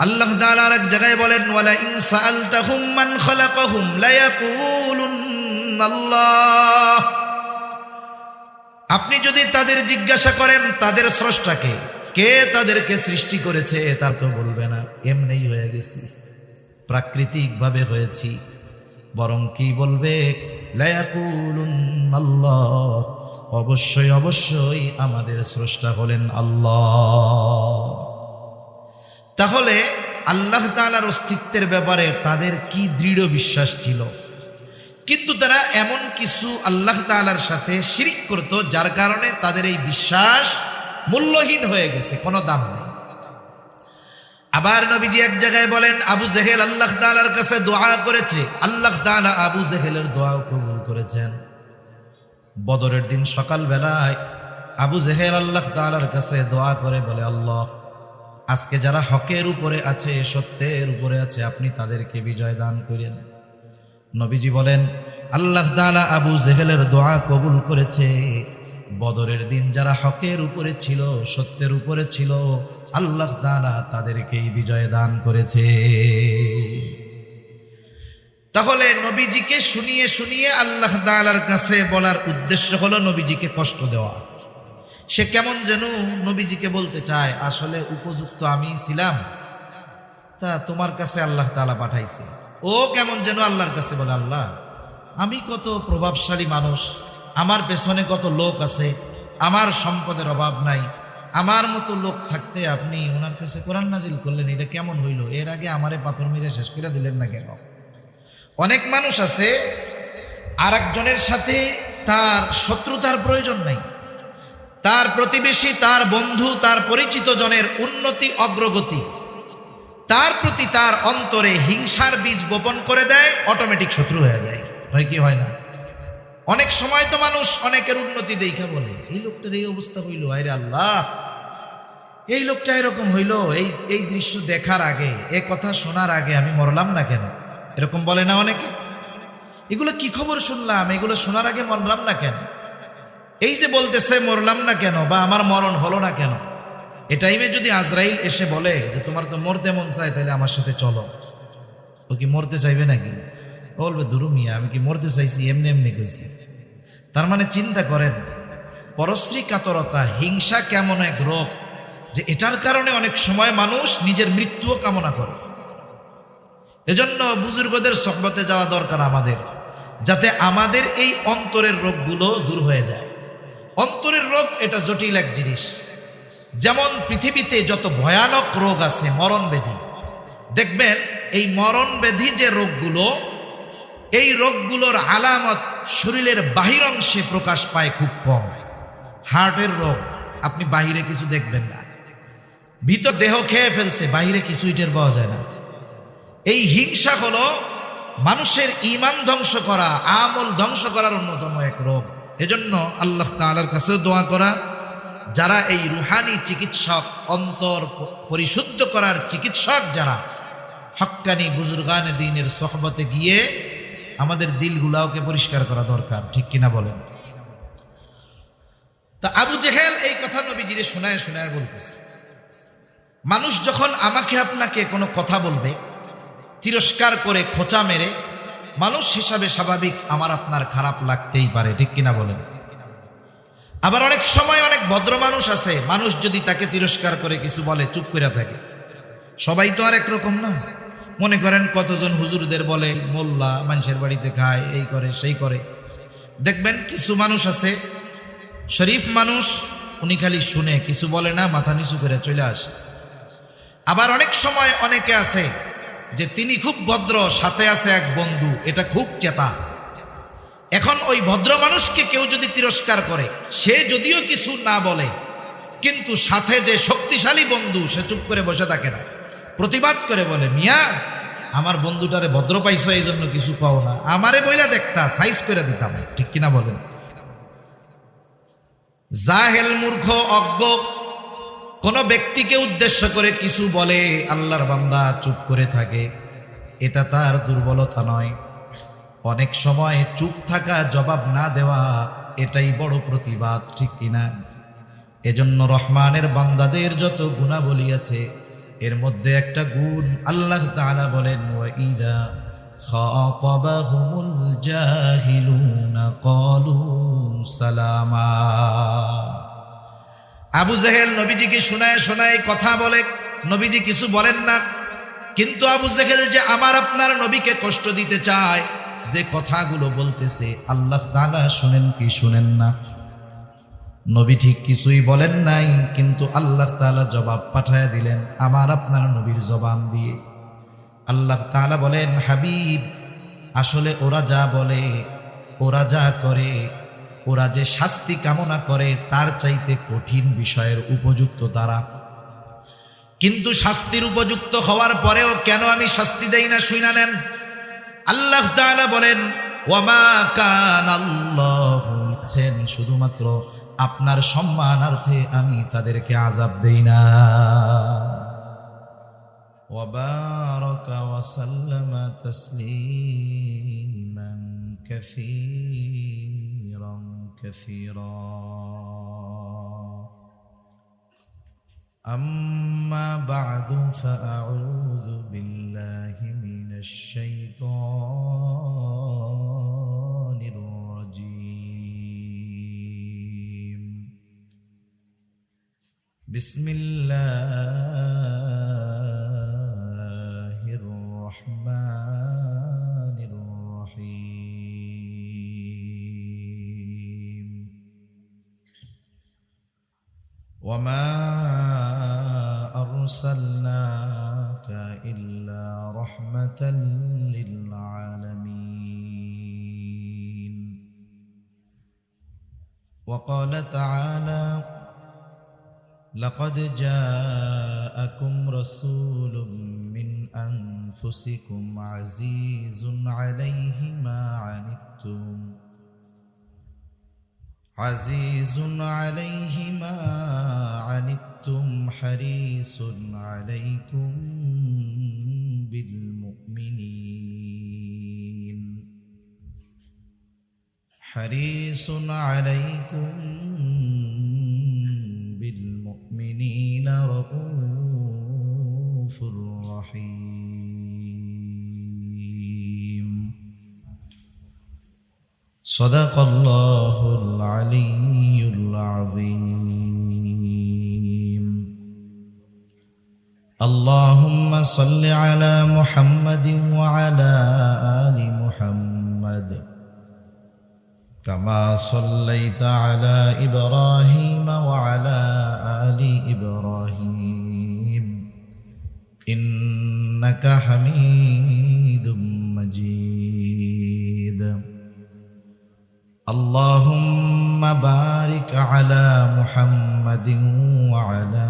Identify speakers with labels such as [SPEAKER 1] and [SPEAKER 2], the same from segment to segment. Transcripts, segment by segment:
[SPEAKER 1] আল্লাহ তাআলা আরেক জায়গায় বলেন, ওয়ালা ইন সাআলতাহুম মান খালাকাহুম লায়াকুলুন্নাল্লাহ। আপনি যদি তাদের জিজ্ঞাসা করেন তাদের স্রষ্টাকে, কে তাদেরকে সৃষ্টি করেছে, তার তো বলবে না এমনিই হয়ে গেছি, প্রাকৃতিকভাবে হয়েছি, বরং কি বলবে, লায়াকুলুন্নাল্লাহ, অবশ্যই অবশ্যই আমাদের স্রষ্টা হলেন আল্লাহ। তাহলে আল্লাহ তাআলার অস্তিত্বের ব্যাপারে তাদের কি দৃঢ় বিশ্বাস ছিল, কিন্তু তারা এমন কিছু আল্লাহ তাআলার সাথে শিরিক করত যার কারণে তাদের এই বিশ্বাস মূল্যহীন হয়ে গেছে, কোনো দাম নেই। আবার নবীজি এক জায়গায় বলেন, আবু জেহেল আল্লাহ তাআলার কাছে দোয়া করেছে, আল্লাহ তাআলা আবু জেহেলের দোয়াও কবুল করেছেন। বদরের দিন সকালবেলায় আবু জেহেল আল্লাহ তাআলার কাছে দোয়া করে বলে, আল্লাহ, আজকে যারা হকের উপরে আছে, সত্যের উপরে আছে, আপনি তাদেরকে বিজয় দান করেন। নবীজি বলেন, আল্লাহ তাআলা আবু জেহেলের দোয়া কবুল করেছে। বদরের দিন যারা হকের উপরে ছিল, সত্যের উপরে ছিল, আল্লাহ তাআলা তাদেরকেই বিজয় দান করেছে। তাহলে নবীজিকে শুনিয়ে শুনিয়ে আল্লাহ তাআলার কাছে বলার উদ্দেশ্য হলো নবীজিকে কষ্ট দেওয়া। সে কেমন যেন নবীজিকে বলতে চায়, আসলে উপযুক্ত আমি ছিলাম, তা তোমার কাছে আল্লাহ তাআলা পাঠাইছে। ও কেমন যেন আল্লাহর কাছে বলে, আল্লাহ, আমি কত প্রভাবশালী মানুষ, আমার পেছনে কত লোক আছে, আমার সম্পদের অভাব নাই, আমার মতো লোক থাকতে আপনি ওনার কাছে কোরআন নাজিল করলেন, এটা কেমন হইল? এর আগে আমারে পাথর মেরে শেষ করে দিলেন না কেন? অনেক মানুষ আছে আর একজনের সাথে তার শত্রুতার প্রয়োজন নাই, তার প্রতিবেশী, তার বন্ধু, তার পরিচিত জনের উন্নতি অগ্রগতি, তার প্রতি তার অন্তরে হিংসার বীজ বপন করে দেয়, অটোমেটিক শত্রু হয়ে যায়। হয় কি হয় না? অনেক সময় তো মানুষ অনেকের উন্নতি দেখা বলে, এই লোকটার এই অবস্থা হইল, আরে আল্লাহ, এই লোকটা এরকম হইল, এই দৃশ্য দেখার আগে, এ কথা শোনার আগে আমি মরলাম না কেন? এরকম বলে না অনেকে? এগুলো কি খবর শুনলাম, এগুলো শোনার আগে মরলাম না কেন? এই যে বলতেছে মরলাম না কেন, বা আমার মরণ হলো না কেন, এ টাইমে যদি আজরাইল এসে বলে যে তোমার তো মরতে মন চায়, তাহলে আমার সাথে চলো, ও কি মরতে চাইবে নাকি? ও বলবে, দুরু মিয়া, আমি কি মরতে চাইছি? এমনি এমনি কইছি। তার মানে চিন্তা করেন, পরশ্রী কাতরতা, হিংসা কেমন এক রোগ, যে এটার কারণে অনেক সময় মানুষ নিজের মৃত্যুও কামনা করে। এজন্য বুজুর্গদের সোহবতে যাওয়া দরকার আমাদের, যাতে আমাদের এই অন্তরের রোগগুলো দূর হয়ে যায়। অন্তরের রোগ এটা জটিল এক জিনিস। যেমন পৃথিবীতে যত ভয়ানক রোগ আছে, মরণ ব্যাধি, দেখবেন এই মরণ ব্যাধি যে রোগগুলো, এই রোগগুলোর আলামত শরীরের বাহির অংশে প্রকাশ পায় খুব কম। হার্টের রোগ আপনি বাহিরে কিছু দেখবেন না, ভিতর দেহ খেয়ে ফেলছে, বাহিরে কিছু টের পাওয়া যায় না। এই হিংসা হলো মানুষের ঈমান ধ্বংস করা, আমল ধ্বংস করার অন্যতম এক রোগ। এজন্য আল্লাহ তাআলার কাছে দোয়া করা, যারা এই রুহানি চিকিৎসক, অন্তর পরিশুদ্ধ করার চিকিৎসক, যারা হক্কানি বুজুর্গানে দ্বীনের সোহবতে গিয়ে আমাদের দিলগুলাওকে পরিষ্কার করা দরকার, ঠিক কিনা বলেন? তা আবু জেহেল এই কথা নবীজিরে শোনায় শোনায় বলতেছে, মানুষ যখন আমাকে আপনাকে কোনো কথা বলবে, তিরস্কার করে, খোঁচা মেরে, মানুষ হিসাবে স্বাভাবিক আমার আপনার খারাপ লাগতেই পারে, ঠিক কিনা বলেন? আবার অনেক সময় অনেক ভদ্র মানুষ আছে, মানুষ যদি তাকে তিরস্কার করে কিছু বলে চুপ করে থাকে। সবাই তো আর একরকম না। মনে করেন কতজন হুজুরদের বলে মোল্লা, মানুষের বাড়িতে খায়, এই করে সেই করে। দেখবেন কিছু মানুষ আছে শরীফ মানুষ, উনি খালি শুনে, কিছু বলে না, মাথা নিচু করে চলে আসে। আবার অনেক সময় অনেকে আছে যে তিনি খুব ভদ্র, সাথে আছে এক বন্ধু, এটা খুব চেতা। এখন ওই ভদ্র মানুষকে কেউ যদি তিরস্কার করে, সে যদিও কিছু না বলে, কিন্তু সাথে যে শক্তিশালী বন্ধু, সে চুপ করে বসে থাকে না, প্রতিবাদ করে বলে, মিয়া, আমার বন্ধুটারে ভদ্র পাইছো, এই জন্য কিছু কও না, আমারে বইলা দেখতা, সাইজ করে দিতাম, ঠিক কিনা বলেন? জাহেল, মূর্খ, অজ্ঞ কোন ব্যক্তিকে উদ্দেশ্য করে কিছু বলে, আল্লাহর বান্দা চুপ করে থাকে, এটা তার দুর্বলতা নয়। অনেক সময় চুপ থাকা, জবাব না দেওয়া, এটাই বড় প্রতিবাদ, ঠিক কিনা? এজন্য রহমানের বান্দাদের যত গুণাবলী আছে, এর মধ্যে একটা গুণ আল্লাহ তাআলা বলেন, ওয়াইদা খাতাবাহুমুল জাহিলুনা ক্বালু সালামা। আবু জেহেল নবীজিকে শোনায় শোনায় কথা বলে, নবীজি কিছু বলেন না। কিন্তু আবু জেহেল যে আমার আপনার নবীকে কষ্ট দিতে চায়, যে কথাগুলো বলতেছে, আল্লাহ তাআলা শুনেন কি শুনেন না? নবী ঠিক কিছুই বলেন নাই, কিন্তু আল্লাহ তাআলা জবাব পাঠায় দিলেন আমার আপনার নবীর জবান দিয়ে। আল্লাহ তাআলা বলেন, হাবিব, আসলে ওরা যা বলে, ওরা যা করে, ওরা যে শাস্তি কামনা করে তার চাইতে কঠিন বিষয়ের উপযুক্ত তারা। কিন্তু শাস্তির উপযুক্ত হওয়ার পরেও কেন আমি শাস্তি দেই না শুইনা নেন। আল্লাহ তাআলা বলেন, ওয়ামা কানাল্লাহু, শুধুমাত্র আপনার সম্মানার্থে আমি তাদেরকে আযাব দেই না। ওয়া বারাকা ওয়া সাল্লামা তাসলিমান কাসীরান কাসীরা। أما بعد فأعوذ بالله من الشيطان الرجيم. بسم الله الرحمن الرحيم. وما أرسلناك إلا رحمة للعالمين. وقال تعالى: لقد جاءكم رسول من أنفسكم عزيز عليه ما عنتم عزيز عليه ما عنتم حريص عليكم بالمؤمنين حريص عليكم بالمؤمنين رؤوف رحيم. صدق الله العلي العظيم. اللهم صل على محمد وعلى آل محمد كما صليت على إبراهيم وعلى آل إبراهيم إنك حميد مجيد. اللهم بارك على محمد وعلى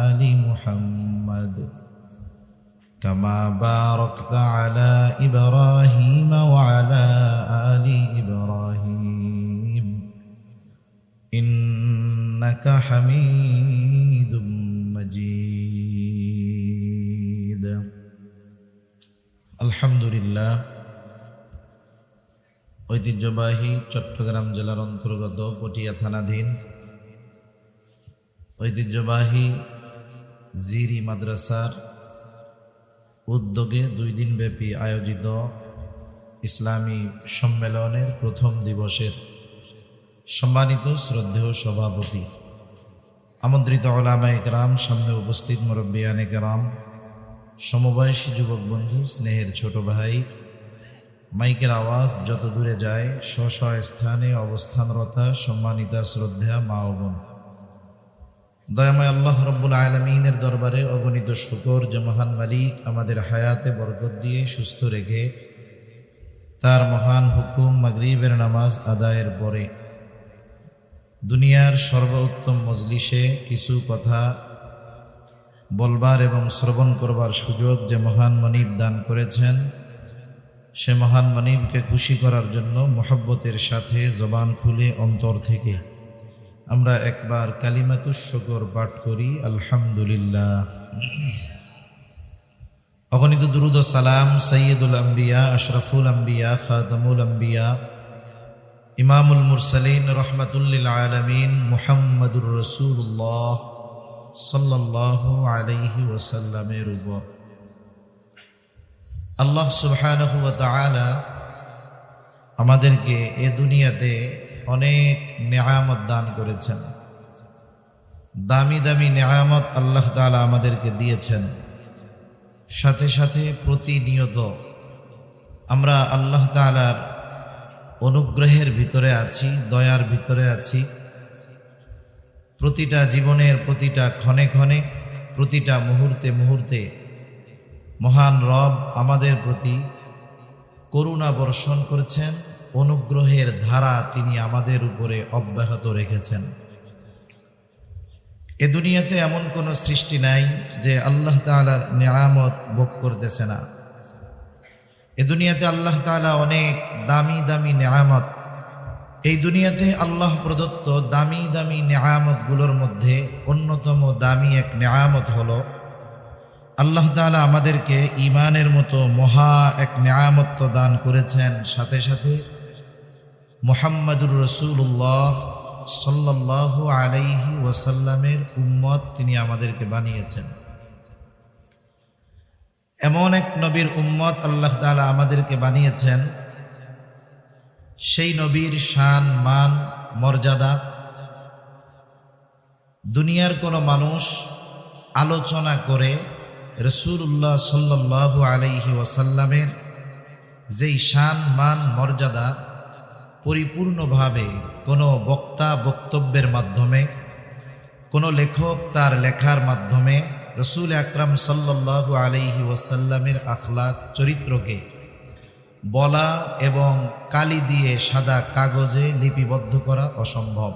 [SPEAKER 1] آل محمد كما باركت على إبراهيم وعلى آل إبراهيم إنك حميد مجيد. الحمد لله. ঐতিহ্যবাহী চট্টগ্রাম জেলার অন্তর্গত পটিয়া থানাধীন ঐতিহ্যবাহী জিরি মাদ্রাসার উদ্যোগে 2 দিনব্যাপী আয়োজিত ইসলামী সম্মেলনের প্রথম দিবসের সম্মানিত শ্রদ্ধেয় সভাপতি, আমন্ত্রিত উলামায়ে কেরাম, সামনে উপস্থিত মুরব্বিয়ানে কেরাম, সমবয়সী যুবক বন্ধু, স্নেহের ছোট ভাই, মাইকের আওয়াজ যত দূরে যায় স্ব স্ব স্থানে অবস্থানরতা সম্মানিতা শ্রদ্ধা মা ও বোন, দয়াময় আল্লাহ রব্বুল আলামিনের দরবারে অগণিত শুকর যে মহান মালিক আমাদের হায়াতে বরকত দিয়ে সুস্থ রেখে তার মহান হুকুম মাগরিবের নামাজ আদায়ের পরে দুনিয়ার সর্বোত্তম মজলিসে কিছু কথা বলবার এবং শ্রবণ করবার সুযোগ যে মহান মনিব দান করেছেন, সে মহান মনিবকে খুশি করার জন্য মোহব্বতের সাথে জবান খুলে অন্তর থেকে আমরা একবার কালিমাতুশ শুকর পাঠ করি, আলহামদুলিল্লাহ। অগণিত দুরুদ ও সালাম সৈয়দুল আম্বিয়া, আশরাফুল আম্বিয়া, খাতামুল আম্বিয়া, ইমামুল মুরসালিন, রহমাতুল লিল আলামিন মুহাম্মাদুর রাসূলুল্লাহ সাল্লাল্লাহু আলাইহি ওয়াসাল্লামের উপর। আল্লাহ সুবহানাহু ওয়া তাআলা আমাদেরকে এ দুনিয়াতে অনেক নেয়ামত দান করেছেন, দামি দামি নেয়ামত আল্লাহ তাআলা আমাদেরকে দিয়েছেন। সাথে সাথে প্রতিনিয়ত আমরা আল্লাহ তাআলার অনুগ্রহের ভিতরে আছি, দয়ার ভিতরে আছি। প্রতিটা জীবনের প্রতিটা ক্ষণে ক্ষণে, প্রতিটা মুহূর্তে মুহূর্তে মহান রব আমাদের প্রতি করুণা বর্ষণ করেছেন, অনুগ্রহের ধারা তিনি আমাদের উপরে অব্যাহত রেখেছেন। এ দুনিয়াতে এমন কোনো সৃষ্টি নাই যে আল্লাহ তাআলার নিয়ামত ভোগ করতেছে না। এ দুনিয়াতে আল্লাহ তাআলা অনেক দামি দামি নিয়ামত, এই দুনিয়াতে আল্লাহ প্রদত্ত দামি দামি নিয়ামতগুলোর মধ্যে অন্যতম দামি এক নিয়ামত হলো আল্লাহ তাআলা আমাদেরকে ঈমানের মতো মহা এক নিয়ামত দান করেছেন। সাথে সাথে মুহাম্মাদুর রাসূলুল্লাহ সাল্লাল্লাহু আলাইহি ওয়াসাল্লামের উম্মত তিনি আমাদেরকে বানিয়েছেন। এমন এক নবীর উম্মত আল্লাহ তাআলা আমাদেরকে বানিয়েছেন, সেই নবীর শান মান মর্যাদা দুনিয়ার কোনো মানুষ আলোচনা করে রাসূলুল্লাহ সাল্লাল্লাহু আলাইহি ওয়াসাল্লামের যেই শান মান মর্যাদা পরিপূর্ণভাবে কোনো বক্তা বক্তব্যের মাধ্যমে, কোনো লেখক তার লেখার মাধ্যমে রাসূল আকরাম সাল্লাল্লাহু আলাইহি ওয়াসাল্লামের আখলাক চরিত্রকে বলা এবং কালি দিয়ে সাদা কাগজে লিপিবদ্ধ করা অসম্ভব।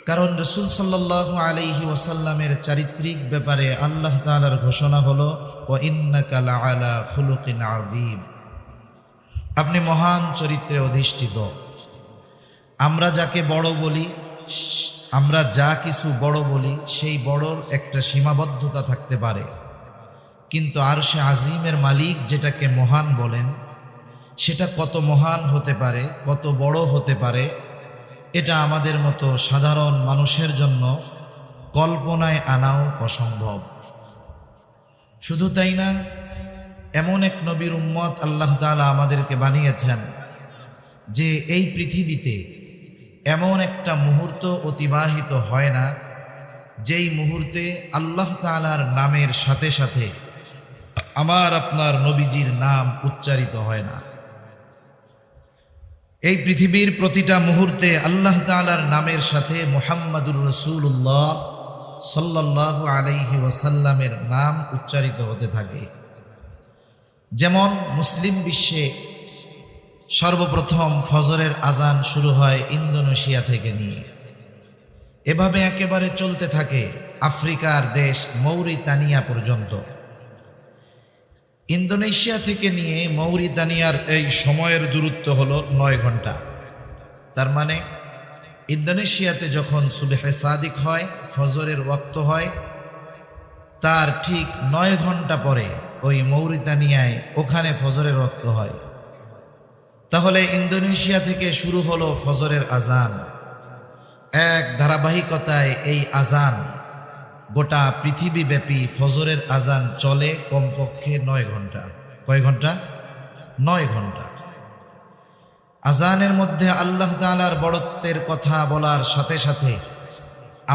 [SPEAKER 1] কারণ রাসূল সাল্লাল্লাহু আলাইহি ওয়াসাল্লামের চারিত্রিক ব্যাপারে আল্লাহ তাআলার ঘোষণা হলো ওয়া ইন্নাকা লাআলা খুলুকিন আযীম, আপনি মহান চরিত্রে অধিষ্ঠিত। আমরা যাকে বড় বলি, আমরা যা কিছু বড় বলি, সেই বড়র একটা সীমাবদ্ধতা থাকতে পারে, কিন্তু আরশে আজিমের মালিক যেটাকে মহান বলেন, সেটা কত মহান হতে পারে, কত বড় হতে পারে, এটা আমাদের মতো সাধারণ মানুষের জন্য কল্পনায় আনাও অসম্ভব। শুধু তাই না, এমন এক নবীর উম্মত আল্লাহ তাআলা আমাদেরকে বানিয়েছেন যে এই পৃথিবীতে এমন একটা মুহূর্ত অতিবাহিত হয় না যেই মুহূর্তে আল্লাহ তাআলার নামের সাথে সাথে আমার আপনার নবীজির নাম উচ্চারিত হয় না। এই পৃথিবীর প্রতিটা মুহূর্তে আল্লাহ তাআলার নামের সাথে মুহাম্মাদুর রাসূলুল্লাহ সাল্লাল্লাহু আলাইহি ওয়াসাল্লামের নাম উচ্চারিত হতে থাকে। যেমন মুসলিম বিশ্বে সর্বপ্রথম ফজরের আজান শুরু হয় ইন্দোনেশিয়া থেকে নিয়ে, এভাবে একেবারে চলতে থাকে আফ্রিকার দেশ মৌরিতানিয়া পর্যন্ত। ইন্দোনেশিয়া থেকে নিয়ে মৌরিতানিয়ার এই সময়ের দূরত্ব হলো 9 ঘন্টা। তার মানে ইন্দোনেশিয়াতে যখন সুবহে সাদিক হয়, ফজরের ওয়াক্ত হয়, তার ঠিক 9 ঘন্টা পরে ওই মৌরিতানিয়ায় ওখানে ফজরের ওয়াক্ত হয়। তাহলে ইন্দোনেশিয়া থেকে শুরু হলো ফজরের আজান। এক ধারাবাহিকতায় এই আজান গোটা পৃথিবীব্যাপী ফজরের আজান চলে কমপক্ষে 9 ঘন্টা। কয় ঘন্টা? 9 ঘন্টা। আজানের মধ্যে আল্লাহ তাআলার বড়ত্বের কথা বলার সাথে সাথে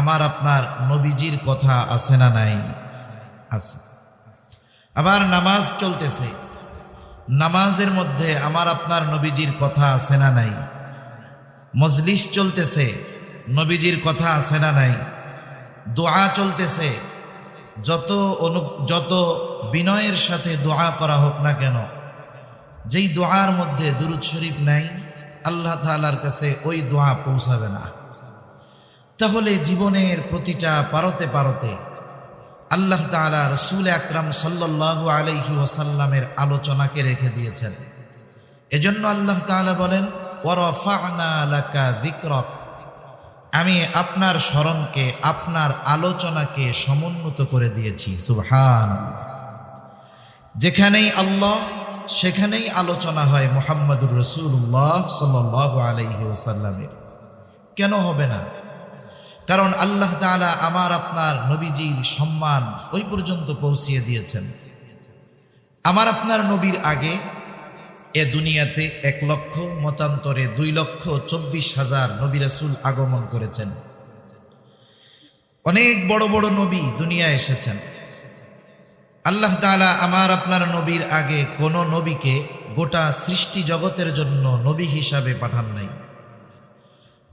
[SPEAKER 1] আমার আপনার নবীজির কথা আছে না নাই? আছে। আবার নামাজ চলতেছে, নামাজের মধ্যে আমার আপনার নবীজির কথা আছে না নাই? মজলিস চলতেছে, নবীজির কথা আছে না নাই? দোয়া চলতেছে, যত বিনয়ের সাথে দোয়া করা হোক না কেন, যেই দোয়ার মধ্যে দুরূদ শরীফ নাই, আল্লাহ তাআলার কাছে ওই দোয়া পৌঁছাবে না। তাহলে জীবনের প্রতিটা পারতে পারতে আল্লাহ তাআলা রাসূল আকরাম সাল্লাল্লাহু আলাইহি ওয়াসাল্লামের আলোচনাকে রেখে দিয়েছেন। এজন্য আল্লাহ তাআলা বলেন ওয়া রাফা'না লাকা যিকরাক, আমি আপনার স্মরণকে, আপনার আলোচনাকে সমুন্নত করে দিয়েছি। সুবহানাল্লাহ। যেখানেই আল্লাহ সেখানেই আলোচনা হয় মুহাম্মাদুর রাসূলুল্লাহ সাল্লাল্লাহু আলাইহি ওয়াসাল্লামের। কেন হবে না? কারণ আল্লাহ তাআলা আমার আপনার নবীজির সম্মান ওই পর্যন্ত পৌঁছিয়ে দিয়েছেন। আমার আপনার নবীর আগে এ দুনিয়াতে 1 লক্ষ মতান্তরে 2,24,000 নবী রাসূল আগমন করেছেন। অনেক বড় বড় নবী দুনিয়ায় এসেছেন। আল্লাহ তাআলা আমার আপনার নবীর আগে কোন নবীকে গোটা সৃষ্টি জগতের জন্য নবী হিসাবে পাঠান নাই।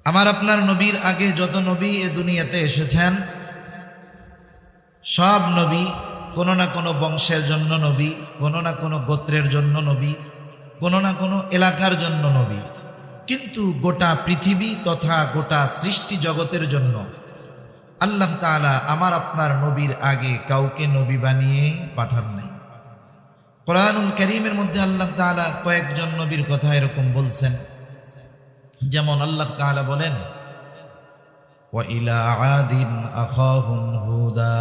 [SPEAKER 1] আমার আপনার নবীর আগে যত নবী এ দুনিয়াতে এসেছেন, সব নবী কোনো না কোনো বংশের জন্য নবী, কোনো না কোনো গোত্রের জন্য নবী, কোনো না কোনো এলাকার জন্য নবী, কিন্তু গোটা পৃথিবী তথা গোটা সৃষ্টি জগতের জন্য আল্লাহ তাআলা আমার আপনার নবীর আগে কাউকে নবী বানিয়ে পাঠান নাই। কোরআনুল কারীমের মধ্যে আল্লাহ তাআলা কয়েকজন নবীর কথা এরকম বলছেন। যেমন আল্লাহ তাআলা বলেন, ওয়া ইলা আদিন আখাহুম হুদা,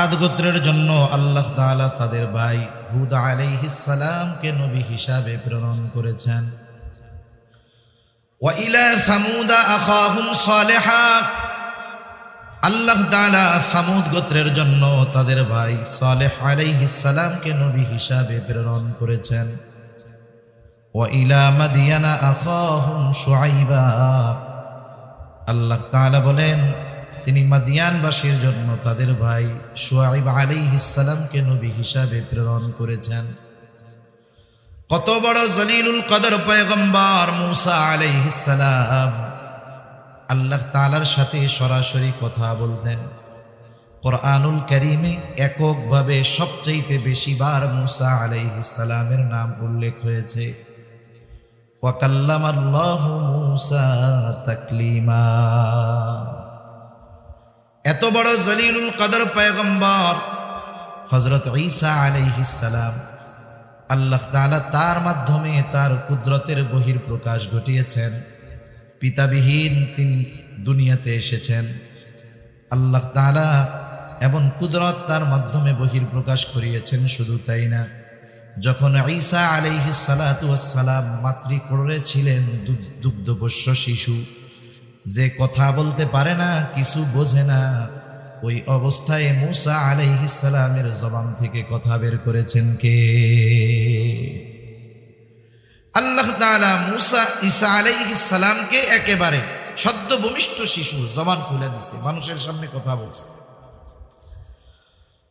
[SPEAKER 1] আদ গোত্রের জন্য আল্লাহ তাআলা তাদের ভাই হুদ আলাইহিস সালামকে নবী হিসাবে প্রেরণ করেছেন। ওয়া ইলা সামুদা আখাহুম সালেহা, আল্লাহ তাআলা সামুদ গোত্রের জন্য তাদের ভাই সালেহ আলাইহিস সালামকে নবী হিসাবে প্রেরণ করেছেন। ওয়া ইলা মাদিয়ানা আখাহুম শুআইবা, আল্লাহ তাআলা বলেন তিনি মাদিয়ানবাসীর জন্য তাদের ভাই শুআইব আলাইহিস সালামকে নবী হিসাবে প্রেরণ করেছেন। কত বড় জলিলুল কদর পয়গম্বর মুসা আলাইহিস সালাম আল্লাহ তাআলার সাথে সরাসরি কথা বলতেন। কোরআনুল কারীমে এককভাবে সবচেয়ে বেশি বার মুসা আলাইহিস সালামের নাম উল্লেখ হয়েছে। ওয়া কাল্লামাল্লাহু মুসা তাকলিমা, এত বড় জলিলুল কদর পয়গম্বর হযরত ঈসা আলাইহিস সালাম, আল্লাহ তাআলা তার মাধ্যমে তার কুদরতের বহির্প্রকাশ ঘটিয়েছেন। পিতাবিহীন তিনি দুনিয়াতে এসেছেন। আল্লাহ তাআলা এবং কুদরত তার মাধ্যমে বহির্প্রকাশ করিয়েছেন। শুধু তাই না, যখন ঈসা আলাইহিস সালাতু ওয়াস সালাম মাতৃকোলে ছিলেন, দুগ্ধপোষ্য শিশু, যে কথা বলতে পারে না, কিছু বোঝে না, ওই অবস্থায় মুসা আলাইহিস সালামের জবান থেকে কথা বের করেছেন কে? আল্লাহ তাআলা মুসা ঈসা আলাইহিস সালামকে একেবারে সদ্য ভূমিষ্ঠ শিশু জবান খুলে দিয়েছে, মানুষের সামনে কথা বলছে।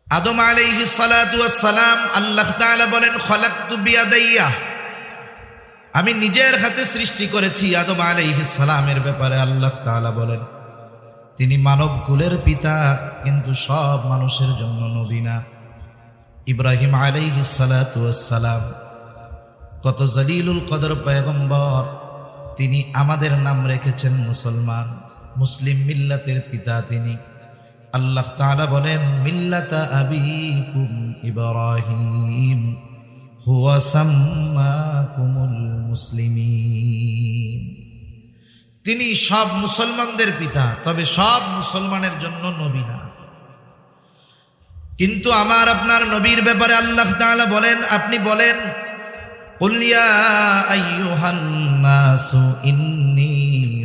[SPEAKER 1] আদম আলাইহিস সালাতু ওয়াস সালাম আল্লাহ তাআলা বলেন, খলাকতু বিয়াদাইয়া, আমি নিজের হাতে সৃষ্টি করেছি। আদম আলাইহিস সালামের ব্যাপারে আল্লাহ তাআলা বলেন তিনি মানব কুলের পিতা, কিন্তু সব মানুষের জন্য নবী না। ইব্রাহিম আলাইহিস সালাতু ওয়াস সালাম কত জলিলুল কদর পয়গম্বর, তিনি আমাদের নাম রেখেছেন মুসলমান, মুসলিম মিল্লাতের পিতা তিনি। আল্লাহ তাআলা বলেন, মিল্লাতা আবিকুম ইব্রাহিম হুয়া সাম্মাকুমুল মুসলিমিন, তিনি সব মুসলমানদের পিতা, তবে সব মুসলমানের জন্য নবী না। কিন্তু আমার আপনার নবীর ব্যাপারে আল্লাহ তাআলা বলেন, আপনি বলেন, কুল ইয়া আইয়ুহান নাসু ইন্নী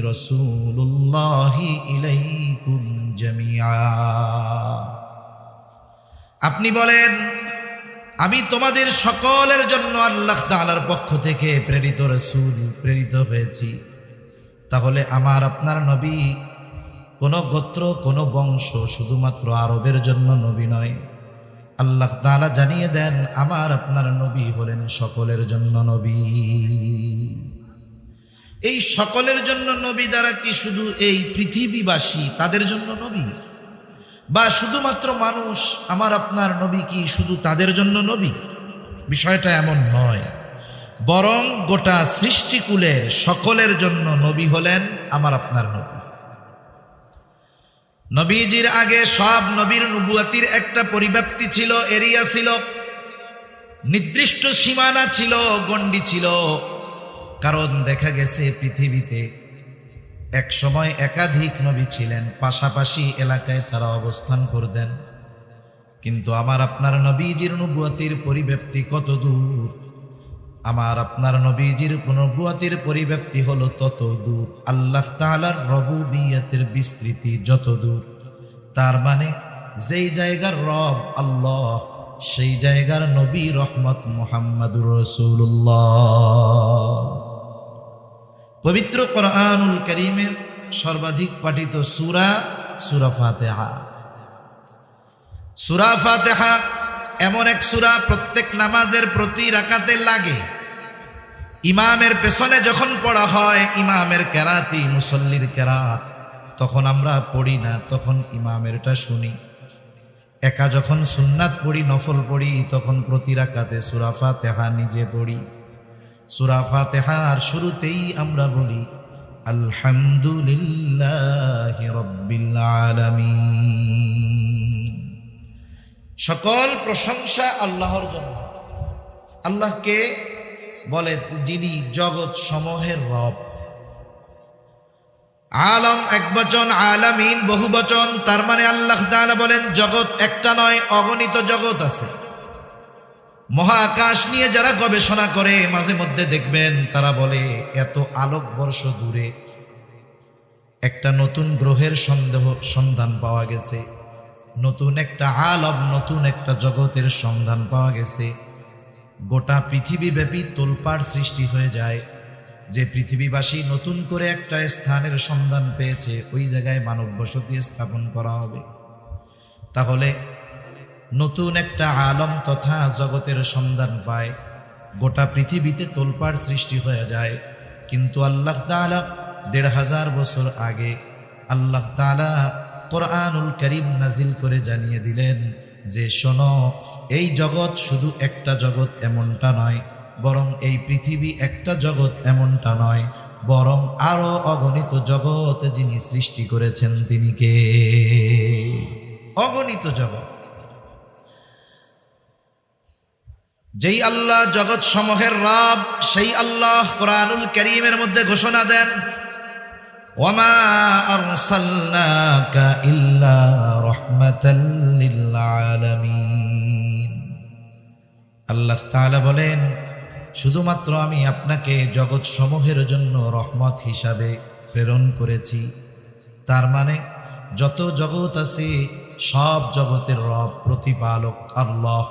[SPEAKER 1] রাসূলুল্লাহি ইলাইকুম জামিআ, আপনি বলেন আমি তোমাদের সকলের জন্য আল্লাহ তাআলার পক্ষ থেকে প্রেরিত রাসূল, প্রেরিত হয়েছি। তাহলে আমার আপনার নবী কোন গোত্র, কোন বংশ, শুধুমাত্র আরবের জন্য নবী নয়। আল্লাহ তাআলা জানিয়ে দেন আমার আপনার নবী হলেন সকলের জন্য নবী। এই সকলের জন্য নবী দ্বারা কি শুধু এই পৃথিবীবাসী তাদের জন্য নবী, বা শুধুমাত্র মানুষ? আমার আপনার নবী কি শুধু তাদের জন্য নবী? বিষয়টা এমন নয়, বরং গোটা সৃষ্টিকুলের সকলের জন্য নবী হলেন আমার আপনার নবী। নবীজির আগে সব নবীর নবুয়াতির একটা পরিব্যাপ্তি ছিল, এরিয়া ছিল, নির্দিষ্ট সীমানা ছিল, গণ্ডি ছিল। কারণ দেখা গেছে পৃথিবীতে এক সময় একাধিক নবী ছিলেন, পাশাপাশি এলাকায় তারা অবস্থান করতেন। কিন্তু আমার আপনার নবীজির নবুয়াতির পরিব্যাপ্তি কত দূর! আমার আপনার নবীজির নবুয়তের পরিব্যাপ্তি হলো তত দূর, আল্লাহ তাআলার রবুবিয়তের বিস্তৃতি যত দূর। তার মানে যেই জায়গার রব আল্লাহ, সেই জায়গার নবী রহমত মুহাম্মাদুর রাসূলুল্লাহ। পবিত্র কোরআনুল কারীমের সর্বাধিক পাঠিত সূরা সূরা ফাতিহা। সূরা ফাতিহা এমন এক সূরা প্রত্যেক নামাজের প্রতি রাকাতে লাগে। ইমামের পেছনে যখন পড়া হয়, ইমামের কেরাতি মুসল্লির কেরাত, তখন আমরা পড়ি না, তখন ইমামেরটা শুনি। একা যখন সুন্নাত পড়ি, নফল পড়ি, তখন প্রতি রাকাতে সূরা ফাতিহা নিজে পড়ি। সূরা ফাতিহার শুরুতেই আমরা বলি আলহামদুলিল্লাহি রাব্বিল আলামিন। সকল প্রশংসা আল্লাহর জন্য। আল্লাহকে বলে যিনি জগৎ সমূহের রব। আলম এক বচন, আলামিন বহু বচন। তার মানে আল্লাহ তাআলা বলেন জগৎ একটা নয়, অগণিত জগৎ আছে। মহাকাশ নিয়ে যারা গবেষণা করে, মাঝে মধ্যে দেখবেন তারা বলে এত আলোকবর্ষ দূরে একটা নতুন গ্রহের সন্ধান পাওয়া গেছে, নতুন একটা আলম, নতুন একটা জগতের সন্ধান পাওয়া গেছে। গোটা পৃথিবীব্যাপী তোলপাড় সৃষ্টি হয়ে যায় যে পৃথিবীবাসী নতুন করে একটা স্থানের সন্ধান পেয়েছে, ওই জায়গায় মানব বসতি স্থাপন করা হবে। তাহলে নতুন একটা আলম তথা জগতের সন্ধান পায়, গোটা পৃথিবীতে তোলপাড় সৃষ্টি হয়ে যায়। কিন্তু আল্লাহ তাআলা ১৫০০ বছর আগে আল্লাহ তাআলা কোরআনুল কারীম নাজিল করে জানিয়ে দিলেন যে শোনো, এই জগৎ শুধু একটা জগৎ এমনটা নয়, বরং এই পৃথিবী একটা জগৎ এমনটা নয়, বরং আরো অগণিত জগৎ যিনি সৃষ্টি করেছেন তিনি কে? অগণিত জগৎ। যেই আল্লাহ জগৎ সমূহের রব, সেই আল্লাহ কোরআনুল কারীমের মধ্যে ঘোষণা দেন ওয়ামা আরসালনাকা ইল্লা রাহমাতাল লিল আলামিন। আল্লাহ তাআলা বলেন শুধুমাত্র আমি আপনাকে জগৎ সমূহের জন্য রহমত হিসাবে প্রেরণ করেছি। তার মানে যত জগৎ আছে সব জগতের রব প্রতিপালক আল্লাহ,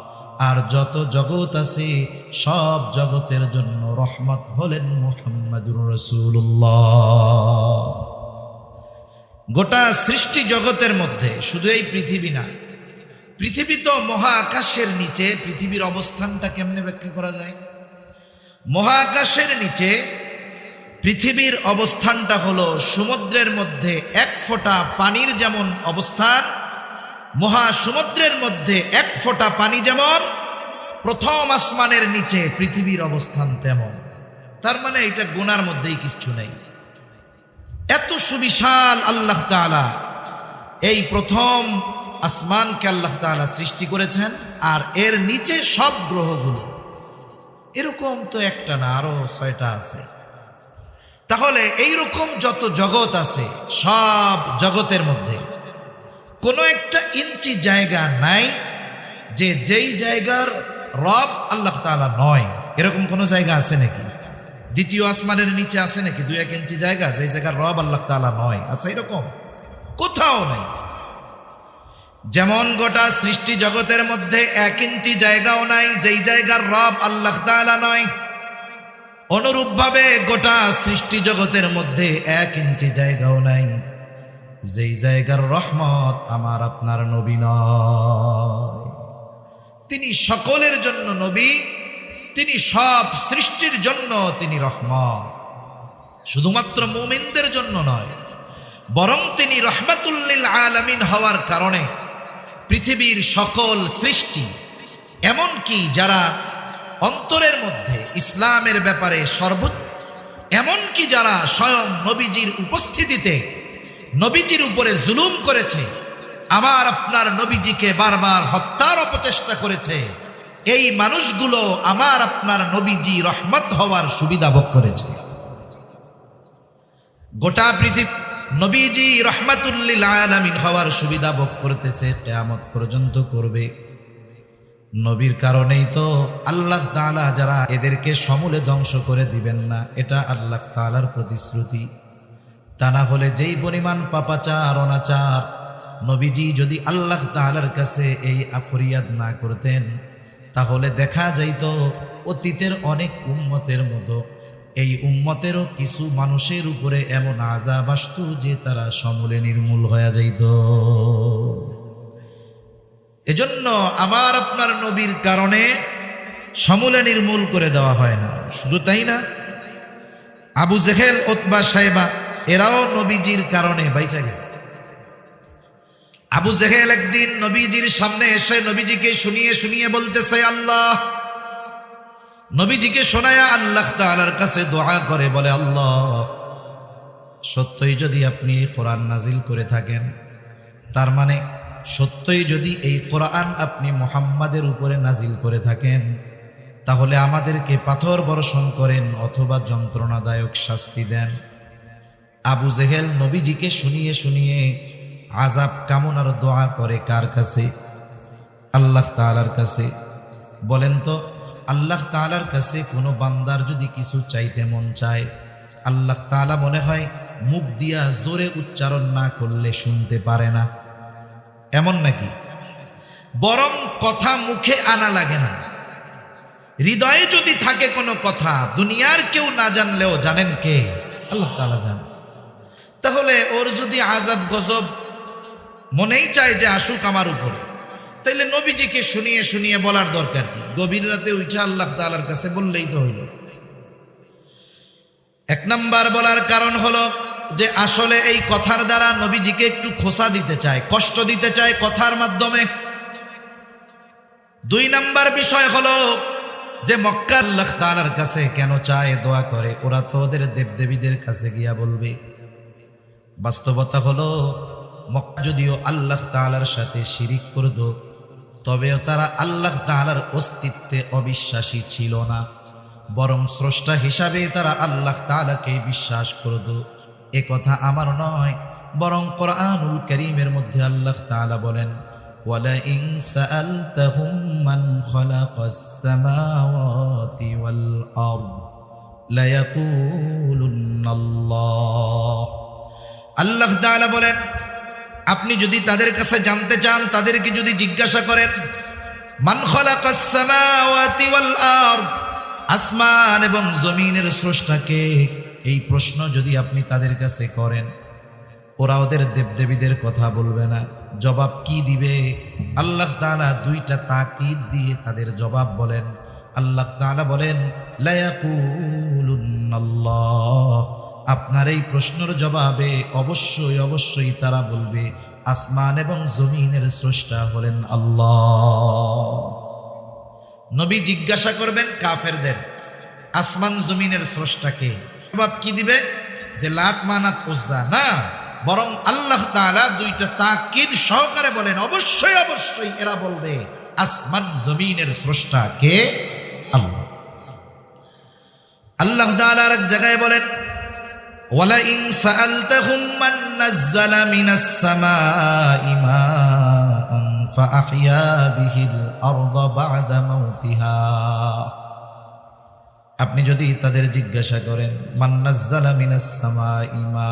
[SPEAKER 1] আর যত জগৎ আছে সব জগতের জন্য রহমত হলেন মুহাম্মাদুর রাসূলুল্লাহ। গোটা সৃষ্টি জগতের মধ্যে শুধু এই পৃথিবী না, পৃথিবী তো মহাকাশের নিচে। পৃথিবীর অবস্থানটা কেমনে ব্যাখ্যা করা যায়? মহাকাশের নিচে পৃথিবীর অবস্থানটা হলো সমুদ্রের মধ্যে এক ফোঁটা পানির যেমন অবস্থান, মহাসমুদ্রের মধ্যে এক ফোঁটা পানি যেমন, প্রথম আসমানের নিচে পৃথিবীর অবস্থান তেমন। তার মানে এটা গোনার মধ্যেই কিছু নেই। এত সুবিশাল আল্লাহ তাআলা এই প্রথম আসমানকে আল্লাহ তাআলা সৃষ্টি করেছেন, আর এর নিচে সব গ্রহগুলো। এরকম তো একটা না, আরো ৬টা আছে। তাহলে এইরকম যত জগৎ আছে, সব জগতের মধ্যে কোনো একটা ইঞ্চি জায়গা নাই যে যেই জায়গার রব আল্লাহ তাআলা নয়। এরকম কোনো জায়গা আছে নাকি? দ্বিতীয় আসমানের নিচে আছে নাকি ২-১ ইঞ্চি জায়গা যেই জায়গার রব আল্লাহ তাআলা নয়? আছে এরকম? কোথাও নাই। যেমন গোটা সৃষ্টি জগতের মধ্যে ১ ইঞ্চি জায়গাও নাই যেই জায়গার রব আল্লাহ তাআলা নয়, অনুরূপভাবে গোটা সৃষ্টি জগতের মধ্যে ১ ইঞ্চি জায়গাও নাই যেই জায়গার রহমত আমার আপনার নবী নয়। তিনি সকলের জন্য নবী, তিনি সব সৃষ্টির জন্য তিনি রহমত। শুধুমাত্র মুমিনদের জন্য নয়, বরং তিনি রহমাতুল লিল আলামিন হওয়ার কারণে পৃথিবীর সকল সৃষ্টি, এমনকি যারা অন্তরের মধ্যে ইসলামের ব্যাপারে সর্বোচ্চ, এমনকি যারা স্বয়ং নবীজির উপস্থিতিতে নবীজির উপরে জুলুম করেছে, আমার আপনার নবীজিকে বারবার হত্যার অপচেষ্টা করেছে, এই মানুষগুলো আমার আপনার নবীজি রহমত হওয়ার সুবিধা ভোগ করেছে। গোটা পৃথিবী নবীজি রহমাতুল লিল আলামিন হওয়ার সুবিধা ভোগ করতেছে, কিয়ামত পর্যন্ত করবে। নবীর কারণেই তো আল্লাহ তাআলা যারা এদেরকে সমূলে ধ্বংস করে দিবেন না, এটা আল্লাহ তাআলার প্রতিশ্রুতি। তা না হলে যেই পরিমাণ পাপাচার অনাচার, নবীজি যদি আল্লাহ তাআলার কাছে এই ফরিয়াদ না করতেন, তাহলে দেখা যাইত অতীতের অনেক উম্মতের মতো এই উম্মতেরও কিছু মানুষের উপরে এমন আযাব আসতো যে তারা সমূলে নির্মূল হয়ে যাইত। এজন্য আমার আপনার নবীর কারণে সমূলে নির্মূল করে দেওয়া হয় না। শুধু তাই না, আবু জেহেল, উতবা, সাইবা এরাও নবীজির কারণে বাইচা গেছে। আবু জেহেল একদিন নবীজির সামনে এসে নবীজিকে শুনিয়ে শুনিয়ে বলতেছে আল্লাহ, নবীজিকে শোনায়া আল্লাহ তাআলার কাছে দোয়া করে বলে, আল্লাহ সত্যই যদি আপনি এই কোরআন নাজিল করে থাকেন, তার মানে সত্যই যদি এই কোরআন আপনি মুহাম্মাদের উপরে নাজিল করে থাকেন, তাহলে আমাদেরকে পাথর বর্ষণ করেন অথবা যন্ত্রণাদায়ক শাস্তি দেন। আবু জেহেল নবীজিকে শুনিয়ে শুনিয়ে আযাব কামনার দোয়া করে কার কাছে? আল্লাহ তাআলার কাছে। বলেন তো, আল্লাহ তাআলার কাছে কোনো বান্দার যদি কিছু চাইতে মন চায়, আল্লাহ তাআলা মনে হয় মুখ দিয়া জোরে উচ্চারণ না করলে শুনতে পারে না, এমন নাকি? বরং কথা মুখে আনা লাগে না, হৃদয়ে যদি থাকে কোনো কথা, দুনিয়ার কেউ না জানলেও জানেন কে? আল্লাহ তাআলা জানেন। তাহলে ওর যদি আযাব গজব মনেই চায় যে আসুক আমার উপরে, তাইলে নবীজিকে শুনিয়ে শুনিয়ে বলার দরকার কি? গভীর রাতে উঠে আল্লাহ তাআলার কাছে বললেই তো হইল। এক নাম্বার বলার কারণ হলো যে আসলে এই কথার দ্বারা নবীজিকে একটু খোসা দিতে চায়, কষ্ট দিতে চায় কথার মাধ্যমে। দুই নাম্বার বিষয় হলো যে মক্কা আল্লাহ তাআলার কাছে কেন চায়, দোয়া করে? ওরা তো ওদের দেবদেবীদের কাছে গিয়া বলবে। বাস্তবতা হলো মক্কা যদিও আল্লাহ তাআলার সাথে শিরিক করত, তবেও তারা আল্লাহ তাআলার অস্তিত্বে অবিশ্বাসী ছিল না, বরং স্রষ্টা হিসাবে তারা আল্লাহ তাআলাকে বিশ্বাস করত। এ কথা আমার নয়, বরং কোরআনুল কারীমের মধ্যে আল্লাহ তাআলা বলেন, ওয়ালা ইন সাআলতাহুম মান খালাকাস সামাওয়াতি ওয়াল আরদ লায়াকুলুন্নাল্লাহ। আল্লাহ তাআলা বলেন, আপনি যদি তাদের কাছে জানতে চান, তাদেরকে যদি জিজ্ঞাসা করেন মান খালাকাস সামাওয়াতি ওয়াল আরদ, আসমান এবং জমিনের স্রষ্টাকে, এই প্রশ্ন যদি আপনি তাদের কাছে করেন, ওরা ওদের দেবদেবীদের কথা বলবে না। জবাব কি দিবে? আল্লাহ তাআলা দুইটা তাকিদ দিয়ে তাদের জবাব বলেন। আল্লাহ তাআলা বলেন, লায়াকুলুন্নাল্লাহ, আপনার এই প্রশ্নের জবাবে অবশ্যই অবশ্যই তারা বলবে আসমান এবং জমিনের স্রষ্টা হলেন আল্লাহ। নবী জিজ্ঞাসা করবেন কাফেরদের, আসমান জমিনের স্রষ্টাকে? জবাব কি দিবে? যে লাত, মানাত, উজ্জা না, বরং আল্লাহ তাআলা দুইটা তাকিদ সহকারে বলেন অবশ্যই অবশ্যই এরা বলবে আসমান জমিনের স্রষ্টা কে? আল্লাহ। আল্লাহ তাআলা এক জায়গায় বলেন, ওয়ালা ইন সাআলতাহুম মান নাযালা মিনাস সামাই মাআন ফাআহইয়া বিহিল আরদা বা'দা মাউতিহা। আপনি যদি তাদের জিজ্ঞাসা করেন মান নাযালা মিনাস সামাই মা,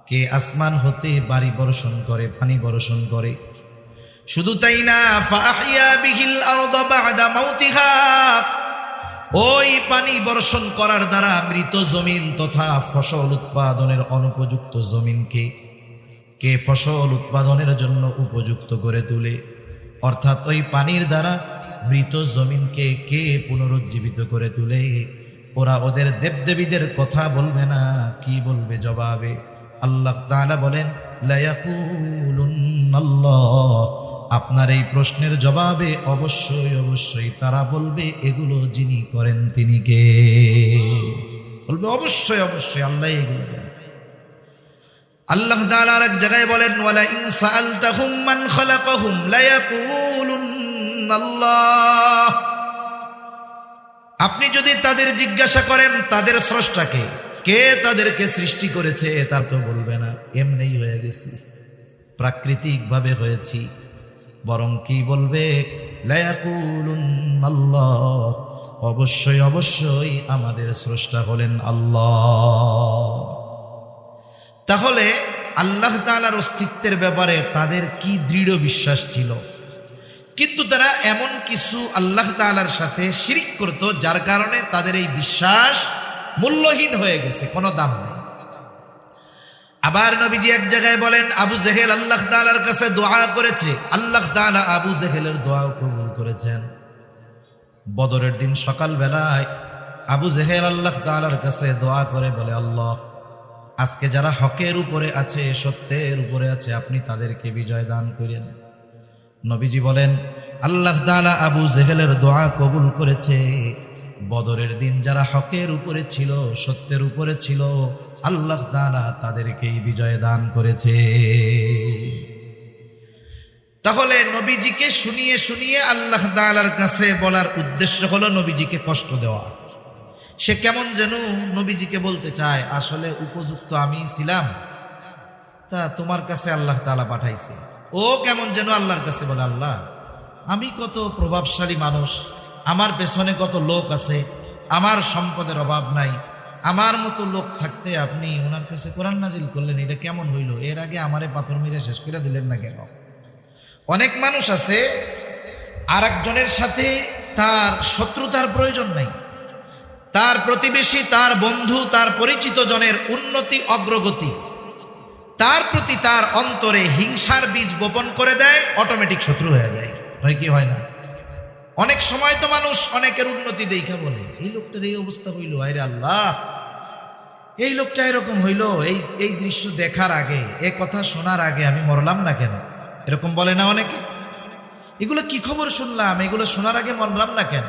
[SPEAKER 1] কে আসমান হতে বাড়ি বর্ষণ করে, পানি বর্ষণ করে? শুধু তাই না, ফাআহইয়া বিহিল আরদা বা'দা মাউতিহা, ওই পানি বর্ষণ করার দ্বারা মৃত জমিন তথা ফসল উৎপাদনের অনুপযুক্ত জমিনকে কে ফসল উৎপাদনের জন্য উপযুক্ত করে তোলে? অর্থাৎ ওই পানির দ্বারা মৃত জমিনকে কে পুনরুজ্জীবিত করে তোলে? ওরা ওদের দেবদেবীদের কথা বলবে না, কি বলবে জবাবে? আল্লাহ তাআলা বলেন, লায়াকুলুন্নাল্লাহ, আপনার এই প্রশ্নের জবাবে অবশ্যই অবশ্যই তারা বলবে এগুলো যিনি করেন তিনি কে? বলবে অবশ্যই অবশ্যই আল্লাহ এগুলো দেন। আল্লাহ তাআলা এক জায়গায় বলেন, ওয়ালা ইন সাআলতাহুম মান খালাকাহুম লায়াকুলুন্নাল্লাহ, আপনি যদি তাদের জিজ্ঞাসা করেন তাদের স্রষ্টাকে, কে তাদেরকে সৃষ্টি করেছে, তার তো বলবে না এমনিই হয়ে গেছি, প্রাকৃতিক ভাবে হয়েছি, বরং কি বলবে? লায়াকুলুন্নাল্লাহ, অবশ্যই অবশ্যই আমাদের স্রষ্টা হলেন আল্লাহ। তাহলে আল্লাহ তাআলার অস্তিত্বের ব্যাপারে তাদের কি দৃঢ় বিশ্বাস ছিল, কিন্তু তারা এমন কিছু আল্লাহ তাআলার সাথে শিরিক করত যার কারণে তাদের এই বিশ্বাস মূল্যহীন হয়ে গেছে, কোনো দাম নেই। আবার নবীজি এক জায়গায় বলেন, আবু জেহেল আল্লাহ তাআলার কাছে দোয়া করেছে, আল্লাহ তাআলা আবু জেহেলের দোয়াও কবুল করেছেন। বদরের দিন সকালবেলায় আবু জেহেল আল্লাহ তাআলার কাছে দোয়া করে বলে, আল্লাহ, আজকে যারা হকের উপরে আছে, সত্যের উপরে আছে, আপনি তাদেরকে বিজয় দান করেন। নবীজি বলেন, আল্লাহ তাআলা আবু জেহেলের দোয়া কবুল করেছে। বদরের দিন যারা হকের উপরে ছিল, সত্যের উপরে ছিল, আল্লাহ তাআলা তাদেরকেই বিজয় দান করেছে। তাহলে নবীজিকে শুনিয়ে শুনিয়ে আল্লাহ তাআলার কাছে বলার উদ্দেশ্য হলো নবীজিকে কষ্ট দেওয়া। সে কেমন যেন নবীজিকে বলতে চায়, আসলে উপযুক্ত আমি ছিলাম, তা তোমার কাছে আল্লাহ তাআলা পাঠাইছে। ও কেমন যেন আল্লাহর কাছে বলে, আল্লাহ, আমি কত প্রভাবশালী মানুষ, আমার পেছনে কত লোক আছে, আমার সম্পদের অভাব নাই, আমার মতো লোক থাকতে আপনি ওনার কাছে কোরআন নাজিল করলেন, এটা কেমন হইল? এর আগে আমারে পাথর মেরে শেষ করে দিলেন না কেন? অনেক মানুষ আছে আর একজনের সাথে তার শত্রুতার প্রয়োজন নাই, তার প্রতিবেশী, তার বন্ধু, তার পরিচিত জনের উন্নতি অগ্রগতি, তার প্রতি তার অন্তরে হিংসার বীজ বপন করে দেয়, অটোমেটিক শত্রু হয়ে যায়। হয় কি হয় না? অনেক সময় তো মানুষ অনেকের উন্নতি দেখা বলে, এই লোকটার এই অবস্থা হইল, আরে আল্লাহ, এই লোকটা এরকম হইল, এই দৃশ্য দেখার আগে, এ কথা শোনার আগে আমি মরলাম না কেন? এরকম বলে না অনেকে? এগুলো কি খবর শুনলাম, এগুলো শোনার আগে মরলাম না কেন?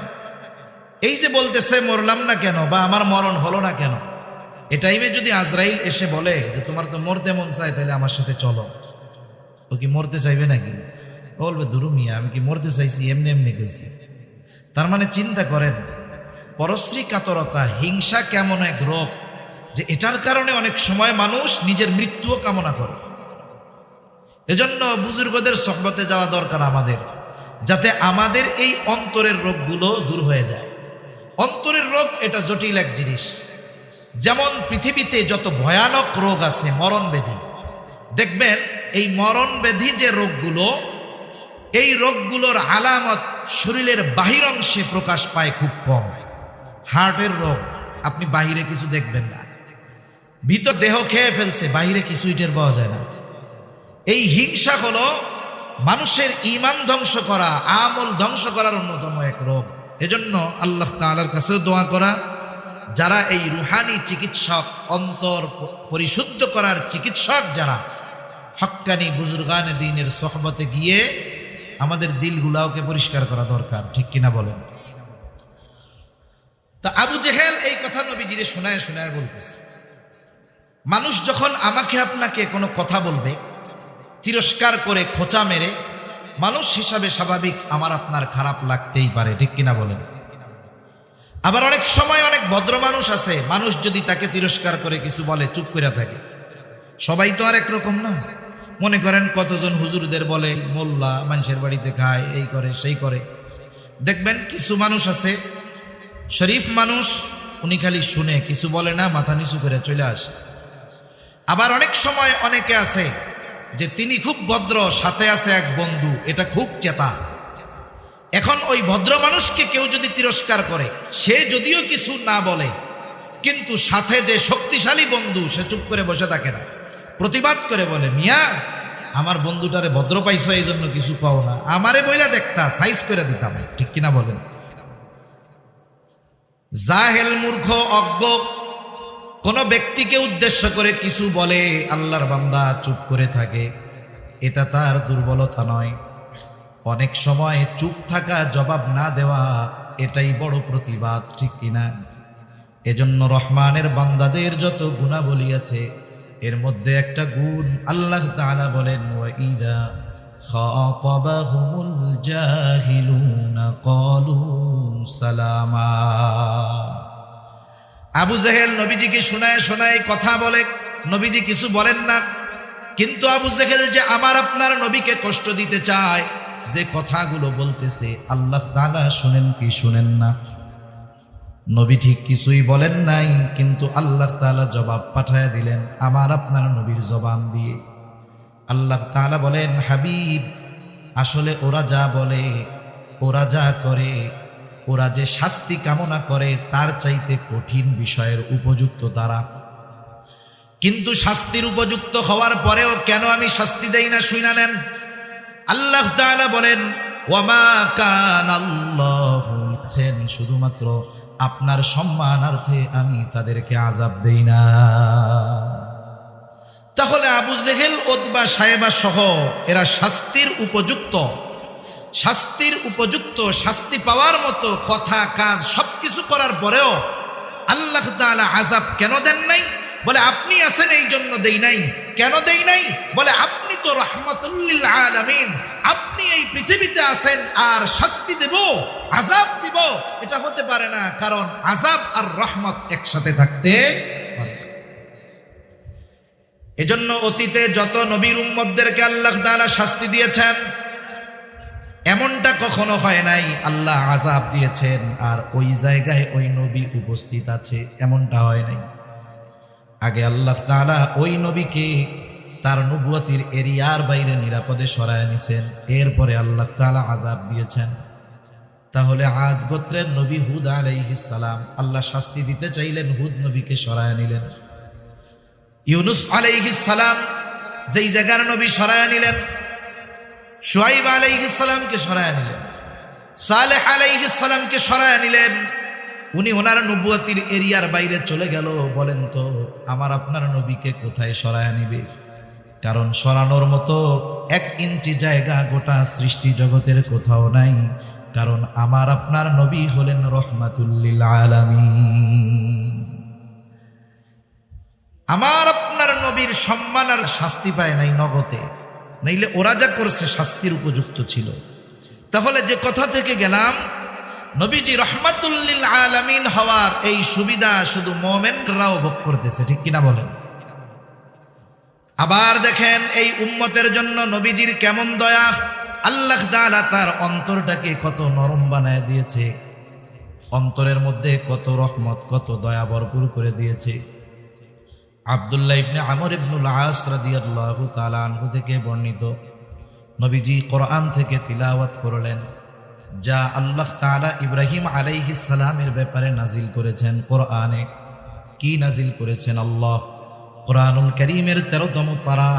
[SPEAKER 1] এই যে বলতেছে মরলাম না কেন বা আমার মরণ হলো না কেন, এ টাইমে যদি আজরাইল এসে বলে যে তোমার তো মরতে মন চায়, তাহলে আমার সাথে চলো, ও কি মরতে চাইবে নাকি? ও বলবে, দুরু মিয়া, আমি কি মরতে চাইছি? এমনি এমনি কইছি। তার মানে চিন্তা করেন, পরশ্রী কাতরতা, হিংসা কেমন এক রোগ যে এটার কারণে অনেক সময় মানুষ নিজের মৃত্যুও কামনা করে। এজন্য বুজুর্গদের সোহবতে যাওয়া দরকার আমাদের, যাতে আমাদের এই অন্তরের রোগগুলো দূর হয়ে যায়। অন্তরের রোগ এটা জটিল এক জিনিস। যেমন পৃথিবীতে যত ভয়ানক রোগ আছে, মরণ ব্যাধি, দেখবেন এই মরণ ব্যাধি যে রোগগুলো, এই রোগগুলোর আলামত শরীরের বাহির অংশে প্রকাশ পায় খুব কম। হার্টের রোগ আপনি বাহিরে কিছু দেখবেন না, ভিতর দেহ খেয়ে ফেলছে, বাহিরে কিছুই টের পাওয়া যায় না। এই হিংসা হলো মানুষের ঈমান ধ্বংস করা, আমল ধ্বংস করার অন্যতম এক রোগ। এজন্য আল্লাহ তাআলার কাছে দোয়া করা, যারা এই রুহানি চিকিৎসক, অন্তর পরিশুদ্ধ করার চিকিৎসক, যারা হক্কানি বুজুর্গানে দ্বীনের সোহবতে গিয়ে আমাদের দিলগুলাওকে পরিষ্কার করা দরকার, ঠিক কিনা বলেন? তা আবু জেহেল এই কথা নবীজিরে শোনায় শোনায় বলতেছে, মানুষ যখন আমাকে আপনাকে কোনো কথা বলবে, তিরস্কার করে, খোঁচা মেরে, মানুষ হিসাবে স্বাভাবিক আমার আপনার খারাপ লাগতেই পারে, ঠিক কিনা বলেন? আবার অনেক সময় অনেক ভদ্র মানুষ আছে, মানুষ যদি তাকে তিরস্কার করে কিছু বলে চুপ করে থাকে। সবাই তো আর একরকম না। মনে করেন কতজন হুজুরদের বলে মোল্লা, মানুষের বাড়িতে খায়, এই করে সেই করে। দেখবেন কিছু মানুষ আছে শরীফ মানুষ, উনি খালি শুনে, কিছু বলে না, মাথা নিচু করে চলে আসে। আবার অনেক সময় অনেকে আছে যে তিনি খুব ভদ্র, সাথে আছে এক বন্ধু, এটা খুব চেতা। এখন ওই ভদ্র মানুষকে কেউ যদি তিরস্কার করে, সে যদিও কিছু না বলে, কিন্তু সাথে যে শক্তিশালী বন্ধু, সে চুপ করে বসে থাকে না, প্রতিবাদ করে বলে, মিয়া, আমার বন্ধুটারে ভদ্র পাইছো, এই জন্য কিছু পাও না, আমারে বইলা দেখতা, সাইজ করে দিতাম, ঠিক কিনা বলেন? জাহেল, মূর্খ, অজ্ঞ কোন ব্যক্তিকে উদ্দেশ্য করে কিছু বলে, আল্লাহর বান্দা চুপ করে থাকে, এটা তার দুর্বলতা নয়। অনেক সময় চুপ থাকা, জবাব না দেওয়া, এটাই বড় প্রতিবাদ, ঠিক কিনা? এজন্য রহমানের বান্দাদের যত গুণাবলী আছে, এর মধ্যে একটা গুণ আল্লাহ তাআলা বলেন, ওয়াইদা খাতাবাহুমুল জাহিলুনা ক্বালু সালামা। আবু জেহেল নবীজিকে শোনায় শোনায় কথা বলে, নবীজি কিছু বলেন না, কিন্তু আবু জেহেল যে আমার আপনার নবীকে কষ্ট দিতে চায়, যে কথাগুলো বলতেছে আল্লাহ তাআলা শুনেন কি শুনেন না? নবী ঠিক কিছুই বলেন নাই, কিন্তু আল্লাহ তাআলা জবাব পাঠায়া দিলেন আমার আপনার নবীর জবান দিয়ে। আল্লাহ তাআলা বলেন, হাবিব, আসলে ওরা যা বলে, ওরা যা করে, ওরা যে শাস্তি কামনা করে তার চাইতে কঠিন বিষয়ের উপযুক্ত তারা। কিন্তু শাস্তির উপযুক্ত হওয়ার পরেও কেন আমি শাস্তি দেই না শুইনা নেন। আল্লাহ তাআলা বলেন, ওয়ামা কানাল্লাহু, শুধুমাত্র আপনার সম্মানার্থে আমি তাদেরকে আযাব দেই না। তাহলে আবু জেহেল, উতবা, সায়েবা সহ এরা শাস্তির উপযুক্ত, শাস্তি পাওয়ার মতো কথা কাজ সবকিছু করার পরেও আল্লাহ তাআলা আযাব কেন দেন নাই? বলে আপনি আছেন এই জন্য দেই নাই। কেন দেই নাই? বলে আপনি তো রাহমাতুল লিল আলামিন, আপনি এই পৃথিবীতে আছেন আর শাস্তি দেব, আযাব দিব, এটা হতে পারে না, কারণ আযাব আর রহমত একসাথে থাকতে পারে। এজন্য অতীতে যত নবীর উম্মতদেরকে আল্লাহ তাআলা শাস্তি দিয়েছেন, এমনটা কখনো হয় নাই আল্লাহ আযাব দিয়েছেন আর ওই জায়গায় ওই নবী উপস্থিত আছে, এমনটা হয় নাই। আগে আল্লাহ তাআলা ওই নবীকে তার নবুয়তির এরিয়ার বাইরে নিরাপদে সরায় নিছেন, এরপরে আল্লাহ তাআলা আযাব দিয়েছেন। তাহলে আদ গোত্রের নবী হুদ আলাইহিস সালাম, আল্লাহ শাস্তি দিতে চাইলেন, হুদ নবীকে সরায় নিলেন। ইউনুস আলাইহিস সালাম যেই জায়গার নবী সরায় নিলেন, শুআইব আলাইহিস সালামকে সরায় নিলেন, সালেহ আলাইহিস সালামকে সরায় নিলেন। উনি ওনার নবুয়তির এরিয়ার বাইরে চলে গেল। বলেন তো আমার আপনার নবীকে কোথায় সরায় নিবে? কারণ সরানোর মতো 1 ইঞ্চি জায়গা গোটা সৃষ্টি জগতের কোথাও নাই, কারণ আমার আপনার নবী হলেন রহমাতুল লিল আলামিন। আমার আপনার নবীর সম্মান আর শাস্তি পায় নাই নগদে, নাইলে ওরা যা করছে শাস্তির উপযুক্ত ছিল। তাহলে যে কথা থেকে গেলাম, নবীজি রহমাতুল লিল আলামিন হওয়ার এই সুবিধা শুধু মুমিনরাও ভোগ করতেছে, ঠিক কিনা বলেন? আবার দেখেন এই উম্মতের জন্য নবীজির কেমন দয়া, আল্লাহ তাআলা তার অন্তরটাকে কত নরম বানায় দিয়েছে, অন্তরের মধ্যে কত রহমত, কত দয়া ভরপুর করে দিয়েছে। আব্দুল্লাহ ইবনে আমর ইবনুল আস রাদিয়াল্লাহু তাআলা আনহু থেকে বর্ণিত, নবীজি কোরআন থেকে তিলাওয়াত করলেন যা আল্লাহ তাআলা ইব্রাহিম আলাইহিস সালামের ব্যাপারে নাজিল করেছেন। কোরআনে কি নাজিল করেছেন? আল্লাহ কোরআনুল কারীমের 13তম পারা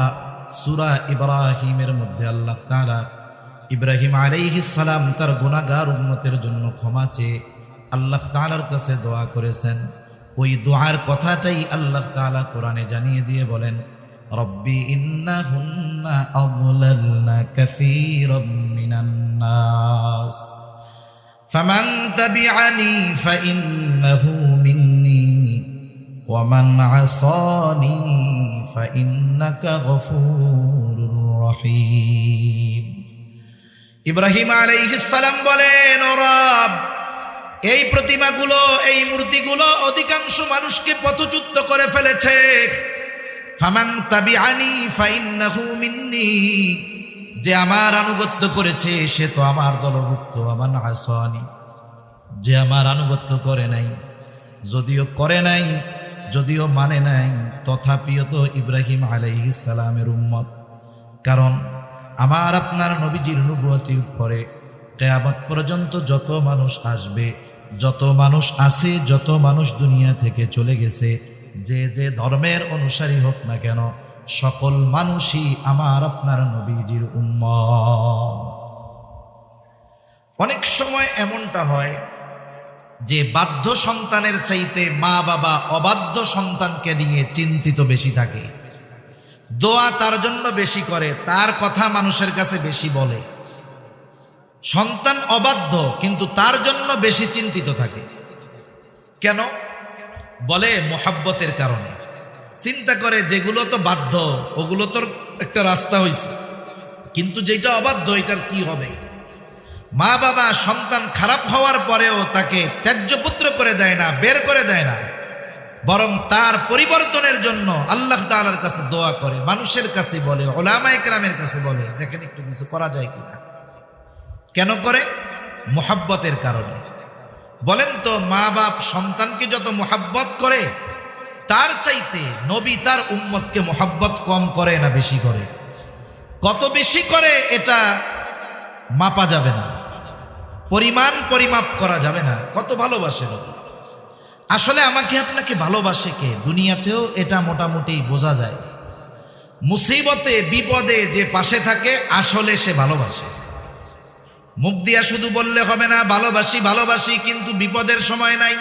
[SPEAKER 1] সূরা ইব্রাহিমের মধ্যে আল্লাহ তাআলা ইব্রাহিম আলাইহিস সালাম তার গুনাহগার উম্মতের জন্য ক্ষমা চেয়ে আল্লাহ তাআলার কাছে দোয়া করেছেন। ওই দোয়ার কথাটাই আল্লাহ তাআলা কোরআনে জানিয়ে দিয়ে বলেন, রব্বি ইন্নাহুন্না আযলালনা কাসীরাম মিনান নাস ফামান তাবিআনি ফাইন্নাহু মিন্নী ওয়া মান আসানি ফাইন্নাকা গফুরুর রহিম। ইব্রাহিম আলাইহিস সালাম বলেন, ও রব, এই প্রতিমাগুলো, এই মূর্তিগুলো অধিকাংশ মানুষকে পথচ্যুত করে ফেলেছে। ফামান তাবিআনি ফাইন্নাহু মিন্নী, যে আমার আনুগত্য করেছে সে তো আমার দলভুক্ত। আমান আসানি, যে আমার আনুগত্য করে নাই, যদিও করে নাই, যদিও মানে নাই, তথাপিও তো ইব্রাহিম আলাইহিস সালামের উম্মত। কারণ আমার আপনার নবীজির নবুয়তির পরে কিয়ামত পর্যন্ত যত মানুষ আসবে, যত মানুষ আছে, যত মানুষ দুনিয়া থেকে চলে গেছে, যে যে ধর্মের অনুসারী হোক না কেন, সকল মানুষই আমার আপনার নবীজির উম্মত। অনেক সময় এমনটা হয় যে বাধ্য সন্তানের চাইতে মা বাবা অবাধ্য সন্তানকে নিয়ে চিন্তিত বেশি থাকে, দোয়া তার জন্য বেশি করে, তার কথা মানুষের কাছে বেশি বলে। সন্তান অবাধ্য কিন্তু তার জন্য বেশি চিন্তিত থাকে। কেন? বলে মোহাব্বতের কারণে। চিন্তা করে যেগুলো তো বাধ্য ওগুলো তোর একটা রাস্তা হইছে, কিন্তু যেটা অবাধ্য এটার কি হবে। মা বাবা সন্তান খারাপ হওয়ার পরেও তাকে ত্যায্য পুত্র করে দেয় না, বের করে দেয় না, বরং তার পরিবর্তনের জন্য আল্লাহ তাআলার কাছে দোয়া করে, মানুষের কাছে বলে, উলামায়ে কেরামের কাছে বলে, দেখেন একটু কিছু করা যায় কিনা। কেন করে? মুহাব্বতের কারণে। বলেন তো, মা বাপ সন্তানকে যত মুহাব্বত করে তার চাইতে নবী তার উম্মতকে মুহাব্বত কম করে না বেশি করে? কত বেশি করে এটা মাপা যাবে না, পরিমাপ করা যাবে না। কত ভালোবাসে নবী। আসলে আমাকে আপনাকে ভালোবাসে কে? দুনিয়াতেও এটা মোটামুটি বোঝা যায়। মুসিবতে বিপদে যে পাশে থাকে আসলে সে ভালোবাসে। মুখ দিয়া শুধু বললে হবে না ভালোবাসি ভালোবাসি, কিন্তু বিপদের সময় নাই।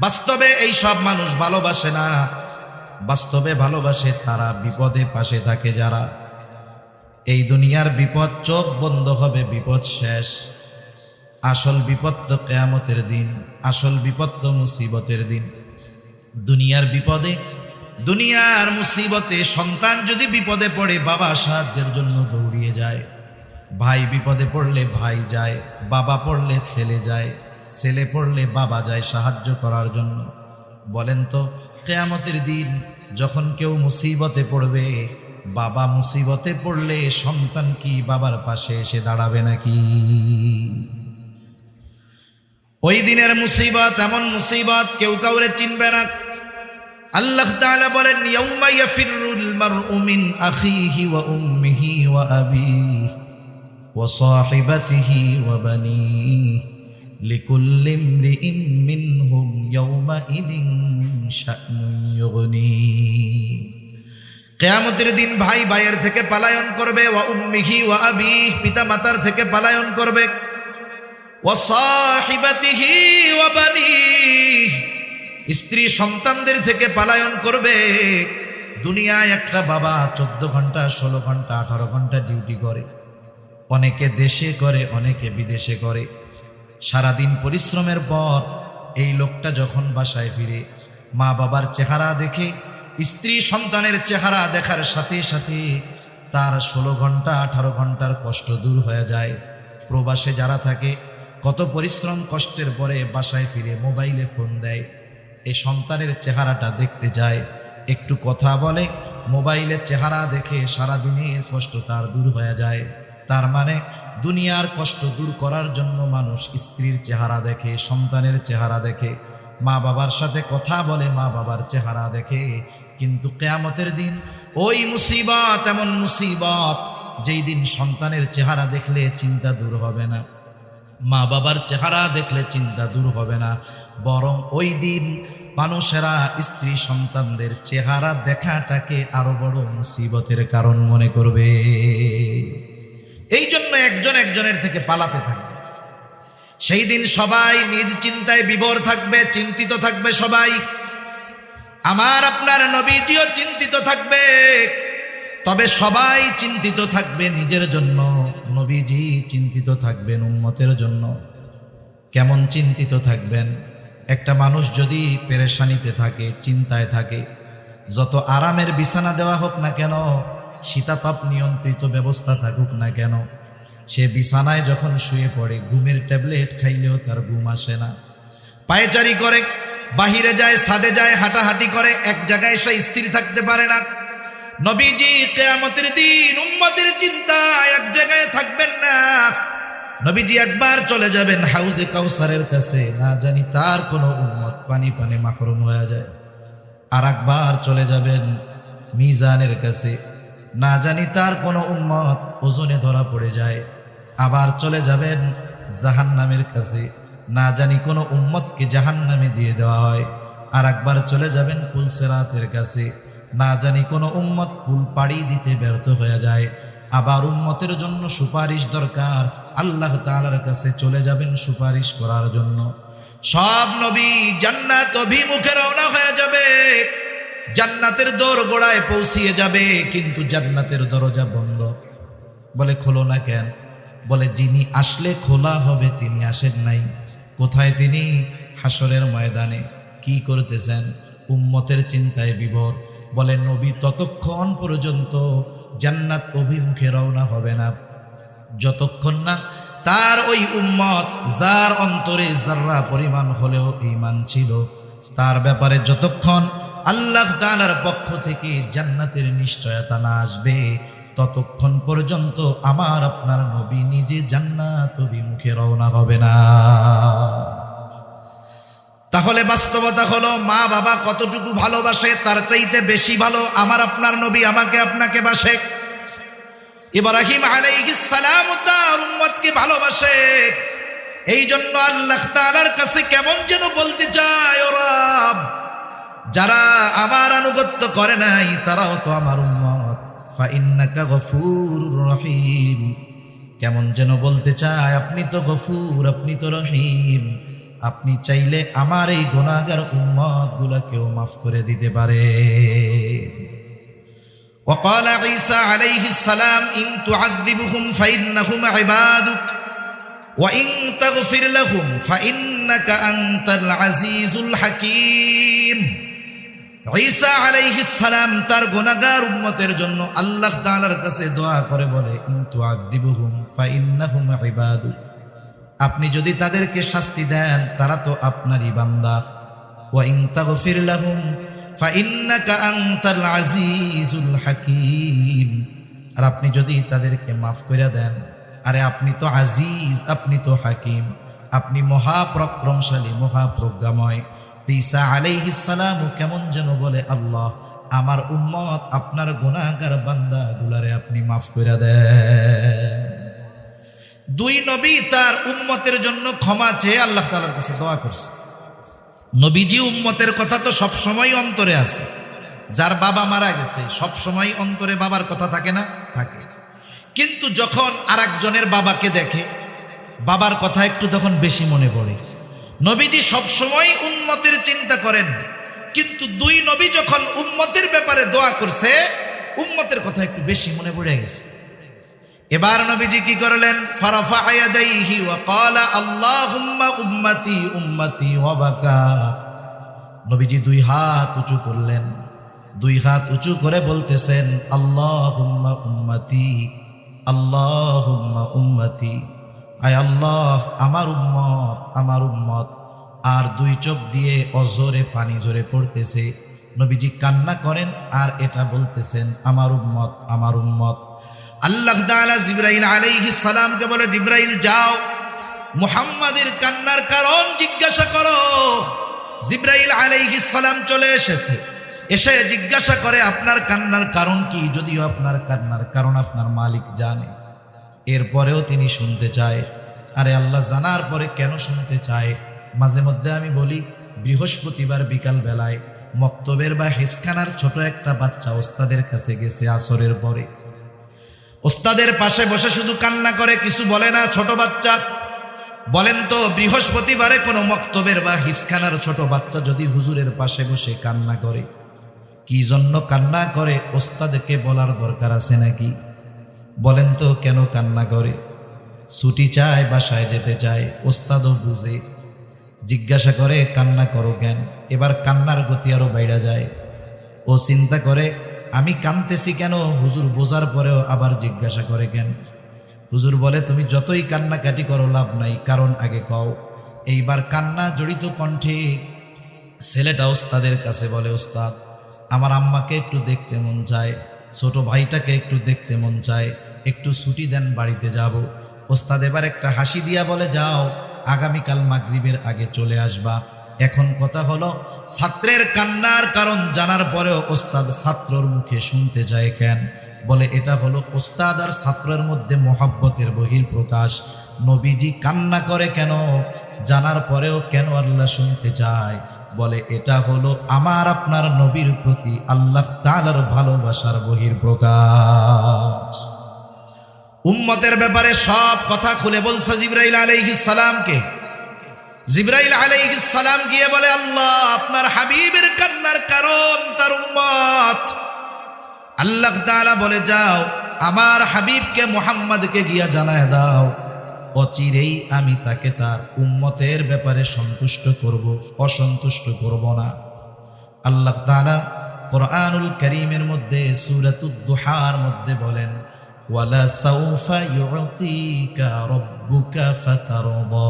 [SPEAKER 1] বাস্তবে এই সব মানুষ ভালোবাসে না। বাস্তবে ভালোবাসে তারা বিপদে পাশে থাকে যারা। এই দুনিয়ার বিপদ চোখ বন্ধ হবে, বিপদ শেষ। আসল বিপদ তো কিয়ামতের দিন, আসল বিপদ তো মুসিবতের দিন। দুনিয়ার বিপদে, দুনিয়ার মুসিবতে সন্তান যদি বিপদে পড়ে বাবা সাহায্যের জন্য দৌড়িয়ে যায়, ভাই বিপদে পড়লে ভাই যায়, বাবা পড়লে ছেলে যায়, ছেলে পড়লে বাবা যায় সাহায্য করার জন্য। বলেন তো, কিয়ামতের দিন যখন কেউ মুসিবতে পড়বে, বাবা মুসিবতে পড়লে সন্তান কি বাবার পাশে এসে দাঁড়াবে নাকি? ওই দিনের মুসিবত এমন মুসিবত কেউ কাউরে চিনবে না। আল্লাহ তাআলা বলেন, ইয়াউমা ইয়াফিরুল মারউ মিন আখিহি ওয়া উম্মিহি ওয়া আবিহি ওয়া সাহিবাতিহি ওয়া বানিহি লিকুল্লি ইমরিইন মিনহুম ইয়াউমা ইযিন শা'নুন ইউগনি। কিয়ামতের দিন ভাই ভাইয়ের থেকে পলায়ন করবে, ওয়া উম্মিহি ওয়া আবিহি, পিতা মাতার থেকে পলায়ন করবে, ওয়া সাহিবাতিহি ওয়া বানিহি, স্ত্রী সন্তানদের থেকে পলায়ন করবে। দুনিয়ায় একটা বাবা 14 ঘন্টা 16 ঘন্টা 18 ঘন্টা ডিউটি করে, অনেকে দেশে করে অনেকে বিদেশে করে। সারাদিন পরিশ্রমের পর এই লোকটা যখন বাসায় ফিরে মা বাবার চেহারা দেখে, স্ত্রী সন্তানের চেহারা দেখার সাথে সাথে তার 16 ঘন্টা 18 ঘন্টার কষ্ট দূর হয়ে যায়। প্রবাসে যারা থাকে কত পরিশ্রম কষ্টের পরে বাসায় ফিরে মোবাইলে ফোন দেয়, এই সন্তানের চেহারাটা দেখতে যায়, একটু কথা বলে, মোবাইলের চেহারা দেখে সারাদিনের কষ্ট তার দূর হয়ে যায়। তার মানে দুনিয়ার কষ্ট দূর করার জন্য মানুষ স্ত্রীর চেহারা দেখে, সন্তানের চেহারা দেখে, মা বাবার সাথে কথা বলে, মা বাবার চেহারা দেখে। কিন্তু কিয়ামতের দিন ওই মুসিবত এমন মুসিবত, যেই দিন সন্তানের চেহারা দেখলে চিন্তা দূর হবে না, মা বাবার চেহারা দেখলে চিন্তা দূর হবে না, বরং ওই দিন মানুষেরা স্ত্রী সন্তানদের চেহারা দেখাটাকে আরো বড় মুসিবতের কারণ মনে করবে। এই জন্য একজন একজনের থেকে পালাতে থাকবে। সেই দিন সবাই নিজ চিন্তায় বিভোর থাকবে, চিন্তিত থাকবে সবাই। আমার আপনার নবীজিও চিন্তিত থাকবে, তবে সবাই চিন্তিত থাকবে নিজের জন্য, নবীজি চিন্তিত থাকবেন উম্মতের জন্য। কেমন চিন্তিত থাকবেন? একটা মানুষ যদি পেরেশানিতে থাকে, চিন্তায় থাকে, যত আরামের বিছানা দেওয়া হোক না কেন, শীতাতপ নিয়ন্ত্রিত ব্যবস্থা থাকুক না কেন, সে বিছানায় যখন শুয়ে পড়ে ঘুমের ট্যাবলেট খাইলেও তার ঘুম আসে না। পায়চারি করে, বাহিরে যায়, ছাদে যায়, হাঁটাহাঁটি করে, এক জায়গায় সে স্থির থাকতে পারে না। নবীজি কিয়ামতের দিন উম্মতের চিন্তায় এক জায়গায় থাকবেন না। নবীজি একবার চলে যাবেন হাউজে কাউসারের কাছে, না জানি তার কোনো উম্মত পানি পানে মাহরুম হয়ে যায়। আর একবার চলে যাবেন মিজানের কাছে, না জানি তার কোনো উম্মত ওজনে ধরা পড়ে যায়। আবার চলে যাবেন জাহান্নামের কাছে, না জানি কোনো উম্মতকে জাহান্নামে দিয়ে দেওয়া হয়। আর একবার চলে যাবেন পুলসিরাতের কাছে, না জানি কোনো উম্মত পুল পাড়ি দিতে ব্যর্থ হয়ে যায়। আবার উম্মতের জন্য সুপারিশ দরকার, আল্লাহ তাআলার কাছে চলে যাবেন সুপারিশ করার জন্য। সব নবী জান্নাত অভিমুখে রওনা হয়ে যাবে, জান্নাতের দোরগোড়ায় পৌঁছিয়ে যাবে, কিন্তু জান্নাতের দরজা বন্ধ। বলে খোলো না কেন? বলে যিনি আসলে খোলা হবে তিনি আসেন নাই। কোথায় তিনি? হাসরের ময়দানে। কি করতেছেন? উম্মতের চিন্তায় বিভোর। বলে নবী ততক্ষণ পর্যন্ত জান্নাত অভিমুখে রওনা হবে না, যতক্ষণ না তার ওই উম্মত যার অন্তরে যাররা পরিমাণ হলেও ঈমান ছিল, তার ব্যাপারে যতক্ষণ আল্লাহ তাআলার পক্ষ থেকে জান্নাতের নিশ্চয়তা না আসবে, ততক্ষণ পর্যন্ত আমার আপনার নবী নিজে জান্নাত অভিমুখে রওনা হবে না। তাহলে বাস্তবতা হলো মা বাবা কতটুকু ভালোবাসে তার চাইতে বেশি ভালো আমার আপনার নবী আমাকে আপনাকে বাসে। ইব্রাহিম আলাইহিস সালাম তার উম্মতকে ভালোবাসে, এই জন্য আল্লাহ তাআলার কাছে কেমন যেন বলতে চায়, ও রব, যারা আমার আনুগত্য করে নাই তারাও তো আমার উম্মত, ফা ইন্নাকা গফুরুর রহিম। কেমন যেন বলতে চায়, আপনি তো গফুর, আপনি তো রহিম, আপনি চাইলে আমার এই গুনাহগার উম্মত গুলাকেও মাফ করে দিতে পারে। وقال عيسى عليه السلام إن تعذبهم فإنهم عبادك وإن تغفر لهم فإنك أنت العزيز الحكيم। ঈসা আলাইহিস সালাম তার গুনাহগার উম্মতের জন্য আল্লাহ তাআলার কাছে দোয়া করে বলে, ইন তুআযিবুহুম ফাইন্নাহুম ইবাদুক, আপনি যদি তাদেরকে শাস্তি দেন তারা তো আপনারই বান্দা, ওয়া ইন তাগফির লাহুম ফাইন্নাকা আনতাল আজিজুল হাকীম, আর আপনি যদি তাদেরকে মাফ করে দেন, আরে আপনি তো আজিজ, আপনি তো হাকিম, আপনি মহাপরাক্রমশালী, মহাপ্রজ্ঞাময়। ঈসা আলাইহিস সালাম কেমন যেন বলে, আল্লাহ, আমার উম্মত আপনার গুনাহগার বান্দাগুলারে আপনি মাফ করে দেন। দুই নবী তার উম্মতের জন্য ক্ষমা চেয়ে আল্লাহ তাআলার কাছে দোয়া করছে। নবীজি উম্মতের কথা তো সব সময় অন্তরে আছে। যার বাবা মারা গেছে সব সময় অন্তরে বাবার কথা থাকে না? থাকে। কিন্তু যখন আরেকজনের বাবাকে দেখে বাবার কথা একটু তখন বেশি মনে পড়ে। নবীজি সব সময় উম্মতের চিন্তা করেন, কিন্তু দুই নবী যখন উম্মতের ব্যাপারে দোয়া করছে উম্মতের কথা একটু বেশি মনে পড়ে গেছে। এবার নবীজি কি করলেন? ফারাফা ইয়াদাইহি ওয়া ক্বালা আল্লাহুম্মা উম্মতি উম্মতি ওয়া বাকা। নবীজি দুই হাত উঁচু করলেন, দুই হাত উঁচু করে বলতেছেন, আল্লাহুম্মা উম্মতি আল্লাহুম্মা উম্মতি, আয় আল্লাহ আমার উম্মত আমার উম্মত। আর দুই চোখ দিয়ে অজরে পানি ঝরে পড়তেছে। নবীজি কান্না করেন আর এটা বলতেছেন, আমার উম্মত আমার উম্মত। আল্লাহ তাআলা জিবরাইল আলাইহিস সালামকে বলে, জিবরাইল যাও মুহাম্মাদের কান্নার কারণ জিজ্ঞাসা করো। জিবরাইল আলাইহিস সালাম চলে এসেছে, এসে জিজ্ঞাসা করে আপনার কান্নার কারণ কি? যদিও আপনার কান্নার কারণ আপনার মালিক জানে, এরপরেও তিনি শুনতে চায়। আরে আল্লাহ জানার পরে কেন শুনতে চায়? মাঝে মধ্যে আমি বলি, বৃহস্পতিবার বিকাল বেলায় মক্তবের বা হিফজখানার ছোট একটা বাচ্চা ওস্তাদের কাছে গেছে আসরের পরে, ওস্তাদের পাশে বসে শুধু কান্না করে, কিছু বলে না। ছোট বাচ্চা, বলেন তো বৃহস্পতিবারে কোনো মক্তবের বা হিফজখানার ছোট বাচ্চা যদি হুজুরের পাশে বসে কান্না করে, কি জন্য কান্না করে ওস্তাদকে বলার দরকার আছে নাকি? বলেন তো কেন কান্না করে? ছুটি চায়, বাসায় যেতে চায়, ওস্তাদও বুঝে, জিজ্ঞাসা করে কান্না করো কেন? এবার কান্নার গতি আরো বাইরে যায়। ও চিন্তা করে আমি কাঁদতেছি কেন? হুজুর বোঝার পরেও আবার জিজ্ঞাসা করে কেন? হুজুর বলে, তুমি যতই কান্নাকাটি করো লাভ নাই, কারণ আগে কও। এইবার কান্না জড়িত কণ্ঠে ছেলেটা ওস্তাদের কাছে বলে, ওস্তাদ আমার আম্মাকে একটু দেখতে মন চায়, ছোট ভাইটাকে একটু দেখতে মন চায়, একটু ছুটি দেন, বাড়িতে যাব। ওস্তাদ এবার একটা হাসি দিয়া বলে, যাও আগামীকাল মাগরিবের আগে চলে আসবা। এখন কথা হলো, ছাত্রের কান্নার কারণ জানার পরেও ওস্তাদ ছাত্রর মুখে শুনতে চায় কেন? বলে এটা হলো ওস্তাদ আর ছাত্রের মধ্যে মহব্বতের বহিঃপ্রকাশ। নবীজি কান্না করে কেন জানার পরেও কেন আল্লাহ শুনতে চায়? বলে এটা হলো আমার আপনার নবীর প্রতি আল্লাহ তাআলার ভালোবাসার বহিঃপ্রকাশ। উম্মতের ব্যাপারে সব কথা খুলে বলছে জিবরাইল আলাইহিস সালামকে। জিবরাইল আলাইহিস সালাম গিয়ে বলে, আল্লাহ আপনার হাবিবের কান্নার কারণ তার উম্মত। আল্লাহ তাআলা বলে, যাও আমার হাবিবকে মুহাম্মদকে গিয়া জানায় দাও, অচিরেই আমি তাকে তার উম্মতের ব্যাপারে সন্তুষ্ট করব, অসন্তুষ্ট করব না। আল্লাহ তাআলা কোরআনুল কারীমের মধ্যে সূরাতুদ দুহার মধ্যে বলেন, ওয়ালা সাউফা ইউতিকা রাব্বুকা ফাতারদা,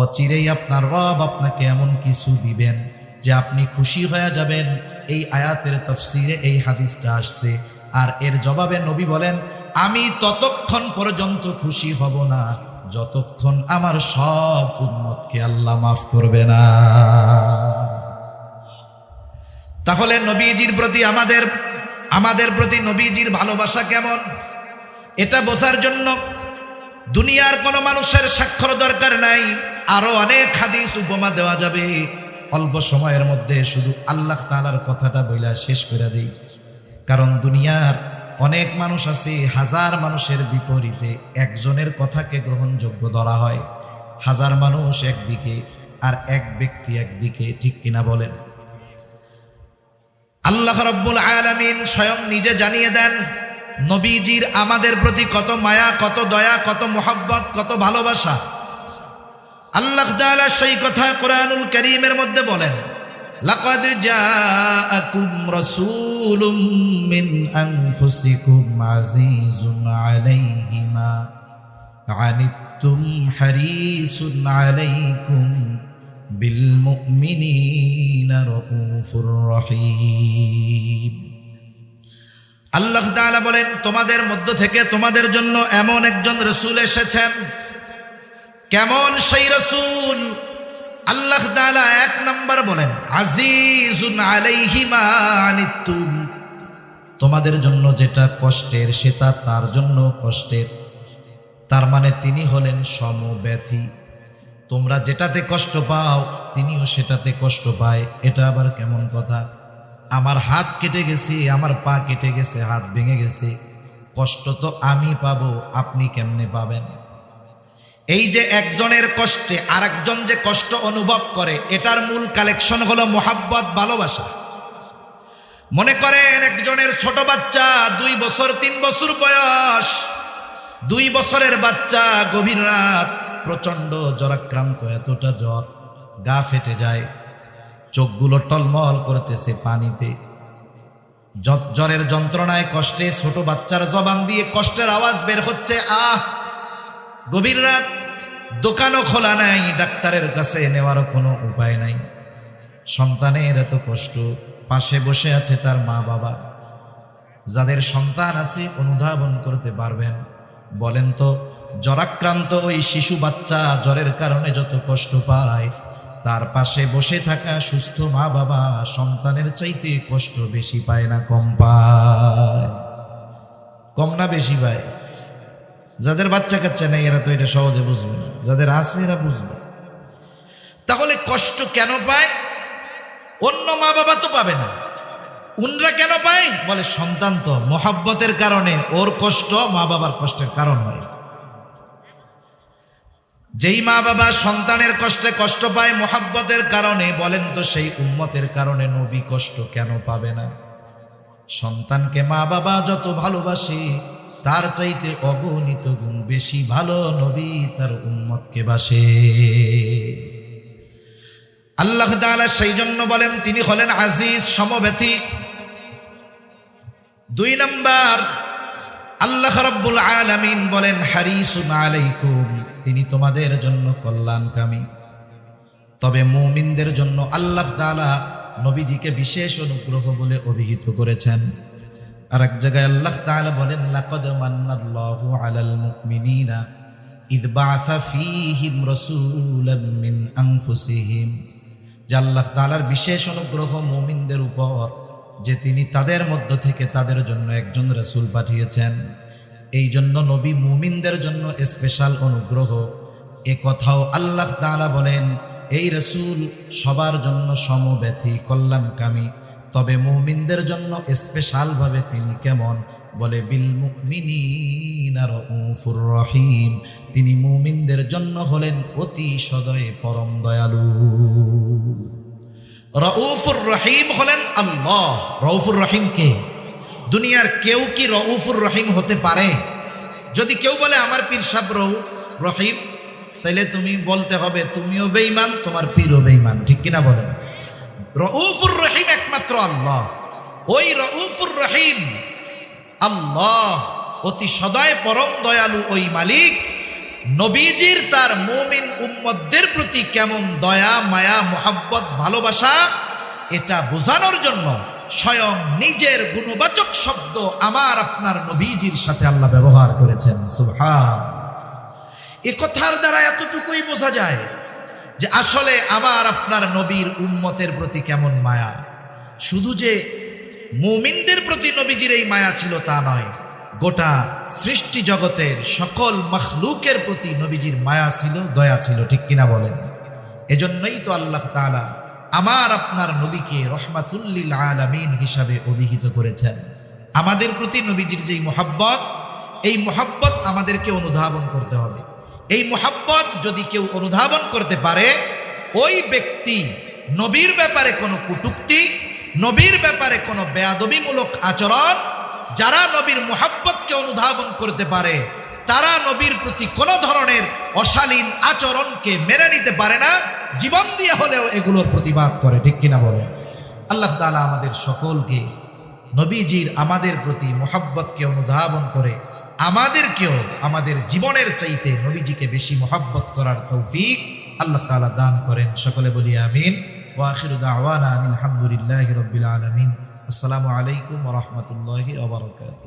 [SPEAKER 1] অচিরেই আপনার রব আপনাকে এমন কিছু দিবেন যে আপনি খুশি হয়ে যাবেন। এই আয়াতের তাফসিরে এই হাদিসটা আসছে, আর এর জবাবে নবী বলেন, আমি ততক্ষণ পর্যন্ত খুশি হব না যতক্ষণ আমার সব উম্মতকে আল্লাহ মাফ করবে না। তাহলে নবীজির প্রতি আমাদের প্রতি নবীজির ভালোবাসা কেমন, এটা বোঝার জন্য দুনিয়ার কোনো মানুষের স্বাক্ষর দরকার নাই, আরো অনেক হাদিস উপমা দেওয়া যাবে। অল্প সময়ের মধ্যে শুধু আল্লাহ তাআলার কথাটা বইলা শেষ করে দেই। কারণ দুনিয়ার অনেক মানুষ আছে, হাজার মানুষের বিপরীতে একজনের কথাকে গ্রহণযোগ্য ধরা হয়। হাজার মানুষ একদিকে আর এক ব্যক্তি একদিকে, ঠিক কিনা বলেন? আল্লাহ রাব্বুল আলামিন স্বয়ং নিজে জানিয়ে দেন নবীজির আমাদের প্রতি কত মায়া, কত দয়া, কত মোহাব্বত, কত ভালোবাসা। আল্লাহ তাআলা সেই কথা কোরআনুল কারীমের মধ্যে বলেন, লাকাদ জাআকুম রাসূলুম মিন আনফুসিকুম আজিজুন আলাইহি মা আনিতুম হারিসুন আলাইকুম বিল মুমিনিনা রাউফুর রহিম। আল্লাহ তাআলা বলেন, তোমাদের মধ্য থেকে তোমাদের জন্য এমন একজন রাসূল এসেছেন। কেমন সেই রাসূল? আল্লাহ তাআলা এক নাম্বার বলেন, আজিজুন আলাইহি মা আনিতুম, তোমাদের জন্য যেটা কষ্টের সেটা তার জন্য কষ্টের। তার মানে তিনি হলেন সমব্যথী। তোমরা যেটাতে কষ্ট পাও তিনিও সেটাতে কষ্ট পায়। এটা আবার কেমন কথা? আমার হাত কেটে গেছে, আমার পা কেটে গেছে, হাত ভেঙে গেছে, কষ্ট তো আমি পাবো, আপনি কেমনে পাবেন? এই যে একজনের কষ্টে আরেকজন যে কষ্ট অনুভব করে, এটার মূল কালেকশন হলো মোহাব্বত, ভালোবাসা। মনে করেন একজনের ছোট বাচ্চা 2 বছর 3 বছর বয়স, 2 বছরের বাচ্চা গভীর রাত প্রচন্ড জ্বরাক্রান্ত, এতটা জ্বর গা ফেটে যায়, চোখগুলো টলমল করতেছে পানিতে, জ্বরের যন্ত্রণায় কষ্টে ছোট বাচ্চার জবান দিয়ে কষ্টের আওয়াজ বের হচ্ছে, আহ। গভীর রাত, দোকানও খোলা নাই, ডাক্তারের কাছে নেওয়ারও কোনো উপায় নাই। সন্তানের এত কষ্ট, পাশে বসে আছে তার মা বাবা। যাদের সন্তান আছে অনুধাবন করতে পারবেন। বলেন তো, জ্বরাক্রান্ত ওই শিশু বাচ্চা জ্বরের কারণে যত কষ্ট পায়, তার পাশে বসে থাকা সুস্থ মা বাবা সন্তানের চাইতে কষ্ট বেশি পায় না কম পায়? কম না বেশি পায়? যাদের বাচ্চা কাচ্চা নেই এরা তো এটা সহজে বুঝবে না, যাদের আছে এরা বুঝবে। তাহলে কষ্ট কেন পায়? অন্য মা বাবা তো পাবে না, উনরা কেন পায়? বলে সন্তান তো মোহাব্বতের কারণে, ওর কষ্ট মা বাবার কষ্টের কারণ হয়। যেই মা বাবা সন্তানের কষ্টে কষ্ট পায় মোহাব্বতের কারণে, বলেন তো সেই উম্মতের কারণে নবী কষ্ট কেন পাবে না? সন্তানকে মা বাবা যত ভালোবাসে তার চাইতে অগণিত গুণ বেশি ভালো নবী তার উম্মতকে বাসে। আল্লাহ তাআলা সেই জন্য বলেন তিনি হলেন আজিজ, সমব্যথী। 2 নাম্বার, আল্লাহ রাব্বুল আলামিন বলেন হারিসুন আলাইকুম, তিনি তোমাদের জন্য কল্যাণকামী। তবে মুমিনদের জন্য আল্লাহ তাআলা নবীজিকে বিশেষ অনুগ্রহ বলে অভিহিত করেছেন। আর এক জায়গায় আল্লাহ তাআলা বলেন, লাকাদ মান্নাল্লাহু আলাল মুমিনিনা ইয বাআসা ফীহিম রাসূলাম মিন আনফুসিহিম, যে আল্লাহ তাআলার বিশেষ অনুগ্রহ মুমিনদের উপর যে তিনি তাদের মধ্য থেকে তাদের জন্য একজন রাসূল পাঠিয়েছেন। এই জন্য নবী মুমিনদের জন্য স্পেশাল অনুগ্রহ। এ কথাও আল্লাহ তাআলা বলেন এই রাসূল সবার জন্য সমব্যথী, কল্যাণকামী। তবে মুমিনদের জন্য স্পেশাল ভাবে তিনি কেমন? বলে বিল মুমিনিনা রাউফুর রহিম, তিনি মুমিনদের জন্য হলেন অতি সদয় পরম দয়ালু। রাউফুর রহিম হলেন আল্লাহ। রাউফুর রহিম কে? দুনিয়ার কেউ কি রাউফুর রহিম হতে পারে? যদি কেউ বলে আমার পীর সাহেব রাউফ রহিম, তাইলে তুমি বলতে হবে তুমিও বেঈমান, তোমার পীরও বেঈমান, ঠিক কিনা বলেন? রাউফুর রহিম একমাত্র আল্লাহ। ওই রাউফুর রহিম আল্লাহ, অতি সদয় পরম দয়ালু ওই মালিক নবীজির তার মুমিন উম্মতদের প্রতি কেমন দয়া, মায়া, মোহাব্বত, ভালোবাসা, এটা বোঝানোর জন্য স্বয়ং নিজের গুণবাচক শব্দ আমার আপনার নবীজির সাথে আল্লাহ ব্যবহার করেছেন। সুবহান। এ কথার দ্বারা এতটুকুই বোঝা যায় যে আসলে আমার আপনার নবীর উম্মতের প্রতি কেমন মায়া। শুধু যে মুমিনদের প্রতি নবীজির এই মায়া ছিল তা নয়, গোটা সৃষ্টি জগতের সকল মখলুকের প্রতি নবীজির মায়া ছিল, দয়া ছিল, ঠিক কিনা বলেন? এজন্যই তো আল্লাহ তাআলা আমার আপনার নবীকে রহমাতুল্লিল আলামিন হিসাবে অভিহিত করেছেন। আমাদের প্রতি নবীজির যেই মোহাব্বত, এই মোহাব্বত আমাদেরকে অনুধাবন করতে হবে। এই মোহাব্বত যদি কেউ অনুধাবন করতে পারে, ওই ব্যক্তি নবীর ব্যাপারে কোনো কটূক্তি, নবীর ব্যাপারে কোনো বেয়াদবিমূলক আচরণ, যারা নবীর মোহাব্বতকে অনুধাবন করতে পারে তারা নবীর প্রতি কোনো ধরনের অশালীন আচরণকে মেনে নিতে পারে না, জীবন দিয়ে হলেও এগুলোর প্রতিবাদ করে, ঠিক কিনা বলেন? আল্লাহ তাআলা আমাদের সকলকে নবীজির আমাদের প্রতি মোহাব্বতকে অনুধাবন করে আমাদেরকেও আমাদের জীবনের চাইতে নবীজিকে বেশি মোহাব্বত করার তৌফিক আল্লাহ তাআলা দান করেন। সকলে বলি আমিন। ওয়া আখিরু দাওয়ানা আনিল হামদুলিল্লাহি রাব্বিল আলামিন। আসসালামু আলাইকুম ওয়া রাহমাতুল্লাহি ওয়া বারাকাতুহু।